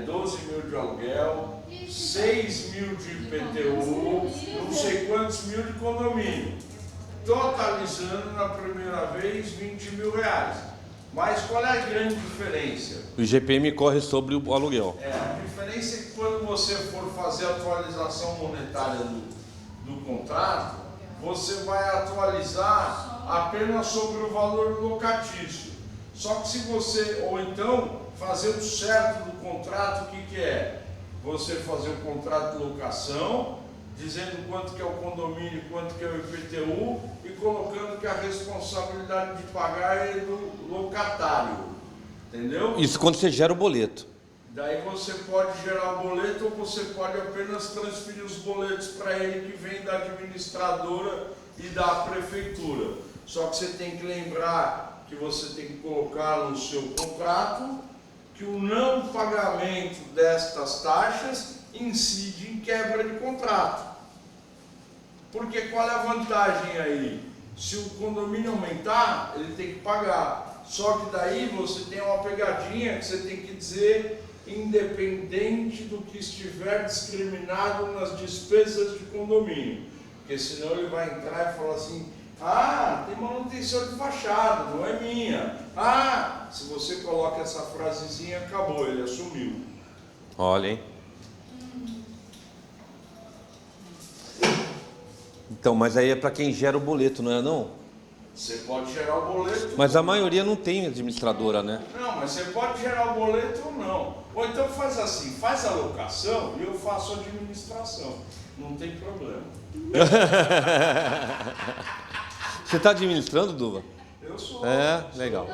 12 mil de aluguel, 6 mil de IPTU, não sei quantos mil de condomínio, totalizando na primeira vez 20 mil reais. Mas qual é a grande diferença? O IGPM corre sobre o aluguel. A diferença é que quando você for fazer a atualização monetária do contrato, você vai atualizar apenas sobre o valor locatício. Só que se você, ou então, fazer o certo do contrato, o que é? Você fazer o contrato de locação, dizendo quanto que é o condomínio, quanto que é o IPTU e colocando que a responsabilidade de pagar é do locatário. Entendeu? Isso quando você gera o boleto. Daí você pode gerar o boleto ou você pode apenas transferir os boletos para ele que vem da administradora e da prefeitura. Só que você tem que lembrar que você tem que colocar no seu contrato que o não pagamento destas taxas incide em quebra de contrato. Porque qual é a vantagem aí? Se o condomínio aumentar, ele tem que pagar. Só que daí você tem uma pegadinha que você tem que dizer independente do que estiver discriminado nas despesas de condomínio. Porque senão ele vai entrar e falar assim, ah, tem manutenção de fachada, não é minha. Ah, se você coloca essa frasezinha, acabou, ele assumiu. Olha, hein? Então, mas aí é para quem gera o boleto, não é não? Você pode gerar o boleto. Mas a maioria não tem administradora, né? Não, mas você pode gerar o boleto ou não. Ou então faz assim, faz a locação e eu faço a administração. Não tem problema. Você está administrando, Duva? Eu sou. É, legal.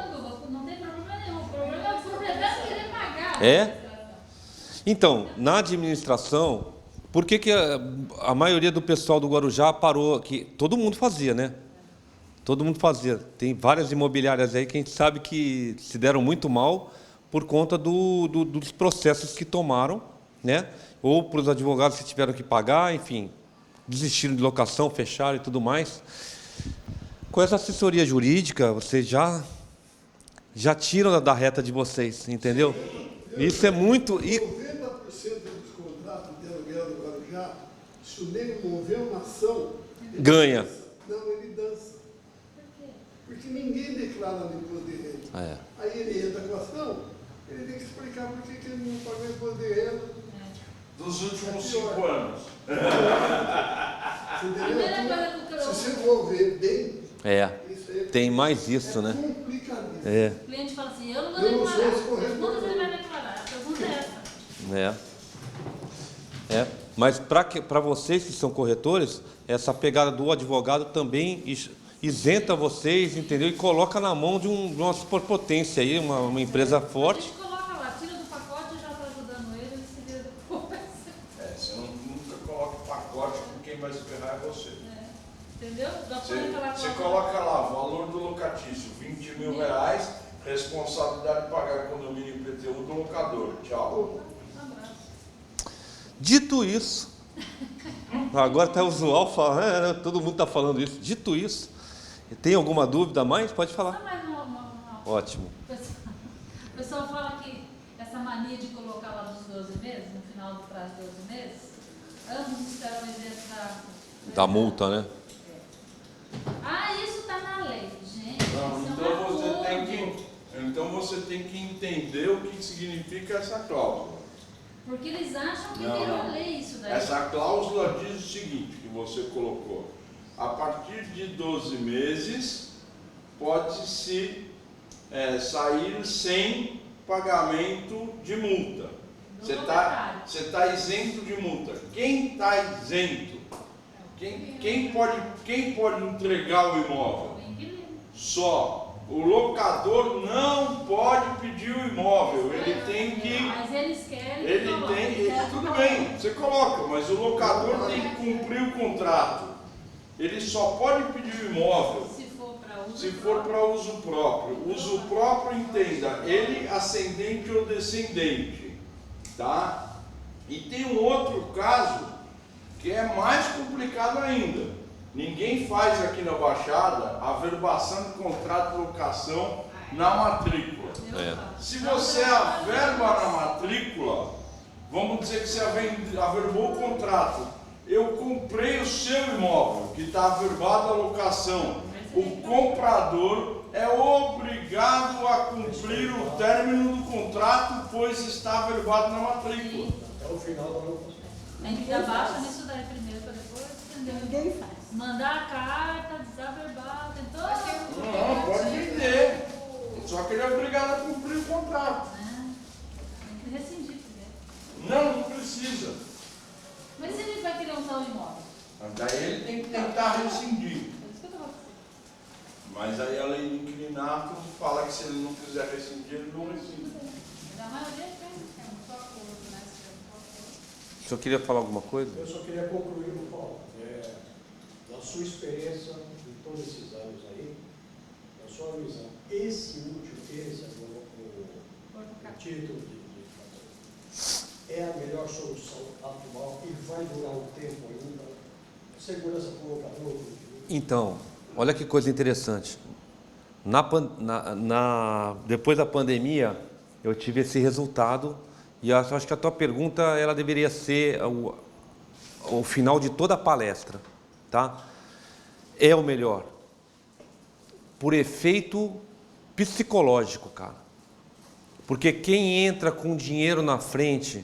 Não tem problema nenhum. O problema é o proprietário querer pagar. É? Então, na administração, por que a maioria do pessoal do Guarujá parou? Que todo mundo fazia, né? Todo mundo fazia. Tem várias imobiliárias aí que a gente sabe que se deram muito mal por conta dos processos que tomaram, né? Ou para os advogados que tiveram que pagar, enfim, desistiram de locação, fecharam e tudo mais. Com essa assessoria jurídica, vocês já tiram da reta de vocês, entendeu? Isso é muito... 90% dos contratos de aluguel do Guarujá, se o nego mover uma ação, ele Ganha. dança. Não, ele dança. Porque ninguém declara no imposto de renda. É. Aí ele entra com a ação, ele tem que explicar por que ele não pagou imposto de renda. Dos últimos 5 anos. Você entendeu? Se você for ver bem, isso aí Tem mais isso, né? complicadíssimo. É. O cliente fala assim, eu não vou Eu não sou declarar. esse corretor. Quando ele vai declarar? A pergunta é essa. Mas para vocês que são corretores, essa pegada do advogado também isenta vocês, entendeu? E coloca na mão de uma superpotência aí, uma empresa A forte. gente coloca lá, tira do pacote e já está ajudando ele se vira depois. Você nunca coloca pacote, porque quem vai se ferrar é você. Entendeu? Já põe aquela Você coisa. coloca lá, valor do locatício, R$20 mil, responsabilidade de pagar condomínio IPTU do locador. Tchau. Dito isso, agora está usual falar, todo mundo está falando isso. Dito isso, tem alguma dúvida a mais? Pode falar. Só mais uma. Ótimo. O pessoal fala que essa mania de colocar lá dos 12 meses, no final do prazo de 12 meses, ambos estarão isentos Da multa, né? Ah, isso está na lei. Gente, Não, isso então, é um então você tem que entender o que significa essa cláusula. Porque eles acham que Não, virou não. lei isso daí. Essa cláusula diz o seguinte, que você colocou. A partir de 12 meses, pode-se sair sem pagamento de multa. Do Você proprietário. está isento de multa. Quem está isento? Quem pode entregar o imóvel? O inquilino. Só. O locador não pode pedir o imóvel. Ele tem que... Mas eles querem. Ele coloca. tem, tudo bem, você coloca, mas o locador tem que cumprir o contrato. Ele só pode pedir o imóvel Se for para uso. se for para uso próprio. Uso próprio, entenda, ele ascendente ou descendente, tá? E tem um outro caso que é mais complicado ainda. Ninguém faz aqui na Baixada a averbação de contrato de locação na matrícula. Se você averba na matrícula, vamos dizer que você averbou o contrato. Eu comprei o seu imóvel, que está averbado a locação. O comprador é obrigado a cumprir o término do contrato, pois está averbado na matrícula. Até o final da locação. Tem que dar baixa nisso daí primeiro, para depois, entendeu? Ninguém faz. Mandar a carta, desaverbar, tem todo. Não, pode vender. Só que ele é obrigado a cumprir o contrato. Tem que rescindir primeiro. Não, não precisa. Mas se ele vai querer usar o imóvel? Daí ele tem que tentar rescindir. É isso que eu estou falando. Mas aí a lei do inquilinato fala que se ele não quiser rescindir, ele não rescinde. Mas a maioria tem. É um só acordo, né? O senhor queria falar alguma coisa? Eu só queria concluir, Paulo. Nós sua experiência em todos esses anos aí, na sua visão, esse último, o título é a melhor solução atual e vai durar um tempo ainda? Segurança para o locador? Então, olha que coisa interessante. Depois da pandemia, eu tive esse resultado e eu acho que a tua pergunta ela deveria ser o final de toda a palestra, tá? É o melhor, por efeito psicológico, cara. Porque quem entra com dinheiro na frente,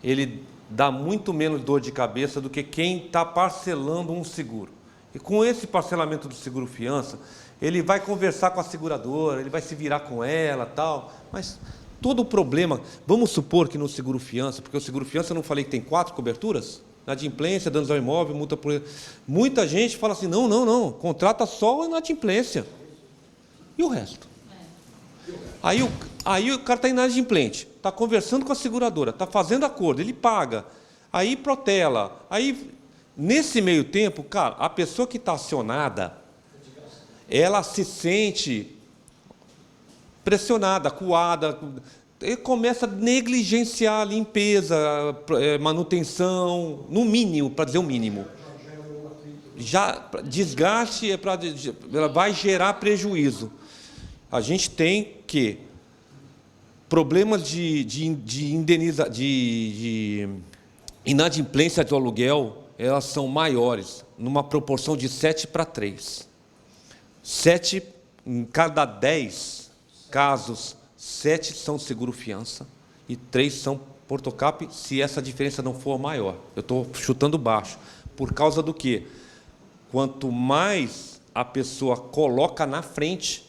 ele dá muito menos dor de cabeça do que quem está parcelando um seguro. E com esse parcelamento do seguro fiança, ele vai conversar com a seguradora, ele vai se virar com ela, tal, mas todo o problema, vamos supor que no seguro fiança, porque o seguro fiança eu não falei que tem 4 coberturas? Inadimplência, danos ao imóvel, multa por... Muita gente fala assim, não, contrata só a inadimplência. E o resto? Aí o cara está inadimplente, está conversando com a seguradora, está fazendo acordo, ele paga, aí protela, aí nesse meio tempo, cara, a pessoa que está acionada, ela se sente pressionada, acuada, ele começa a negligenciar a limpeza, manutenção, no mínimo, para dizer o mínimo. Já desgaste ela vai gerar prejuízo. A gente tem que problemas de inadimplência de aluguel, elas são maiores, numa proporção de 7:3. 7 em cada 10 casos, 7 são seguro-fiança e 3 são portocap, se essa diferença não for maior. Eu estou chutando baixo. Por causa do quê? Quanto mais a pessoa coloca na frente,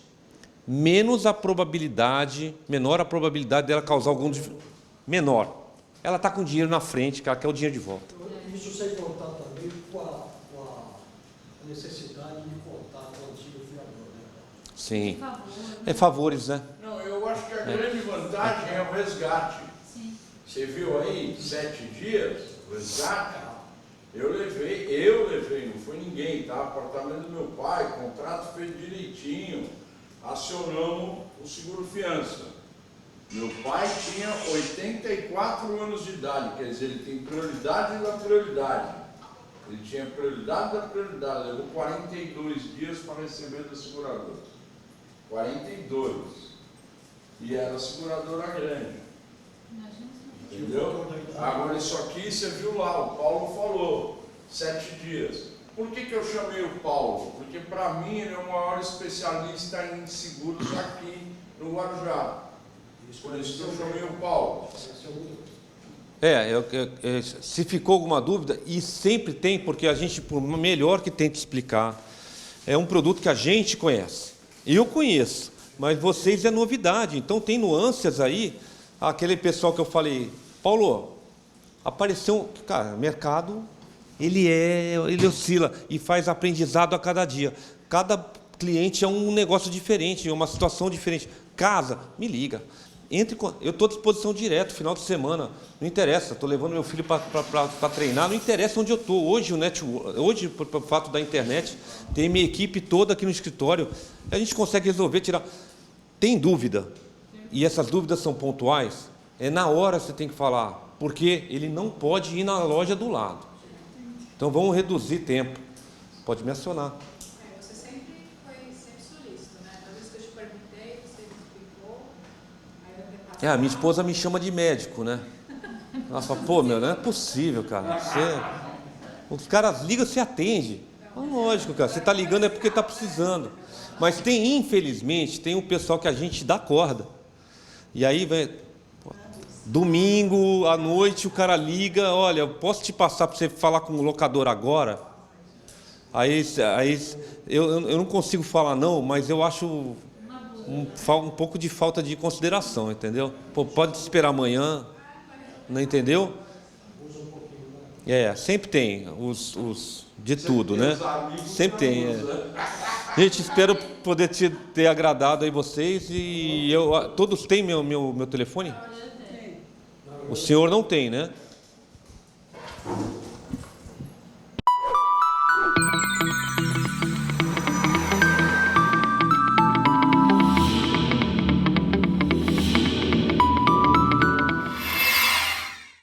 menor a probabilidade dela causar algum... Menor. Ela está com o dinheiro na frente, que ela quer o dinheiro de volta. Isso sem contar também com a necessidade de contar com o antigo fiador, né? Sim. É favores, né? Não, eu acho que a grande vantagem é o resgate. Sim. Você viu aí, 7 dias, o resgate? Eu levei, não foi ninguém, tá? Apartamento do meu pai, contrato feito direitinho, acionamos o seguro-fiança. Meu pai tinha 84 anos de idade, quer dizer, ele tem prioridade da prioridade. Ele tinha prioridade da prioridade, levou 42 dias para receber da seguradora. 42. E era a seguradora grande. Entendeu? Agora isso aqui, você viu lá, o Paulo falou, 7 dias. Por que eu chamei o Paulo? Porque para mim ele é o maior especialista em seguros aqui no Guarujá. Por isso que eu chamei o Paulo. Se ficou alguma dúvida, e sempre tem, porque a gente, por melhor que tente explicar, é um produto que a gente conhece. Eu conheço, mas vocês é novidade. Então tem nuances aí. Aquele pessoal que eu falei, Paulo, apareceu, cara, mercado, ele oscila e faz aprendizado a cada dia. Cada cliente é um negócio diferente, é uma situação diferente. Casa, me liga. Eu estou à disposição direto, final de semana, não interessa, estou levando meu filho para treinar, não interessa onde eu estou. Hoje, por fato da internet, tem minha equipe toda aqui no escritório, a gente consegue resolver, tirar. Tem dúvida, e essas dúvidas são pontuais, na hora você tem que falar, porque ele não pode ir na loja do lado. Então vamos reduzir tempo, pode me acionar. Você sempre foi solícito, né? Toda vez que eu te perguntei, você explicou. A minha esposa me chama de médico, né? Ela fala, pô, meu, não é possível, cara. Os caras ligam, você atende. Lógico, cara, você está ligando é porque está precisando. Mas infelizmente, tem um pessoal que a gente dá corda. E aí, domingo, à noite, o cara liga, olha, eu posso te passar para você falar com o locador agora? Aí eu não consigo falar não, mas eu acho um pouco de falta de consideração, entendeu? Pô, pode esperar amanhã, não entendeu? Sempre tem os de tudo, né? Sempre tem. Gente, espero poder ter agradado aí vocês e todos têm meu telefone? O senhor não tem, né?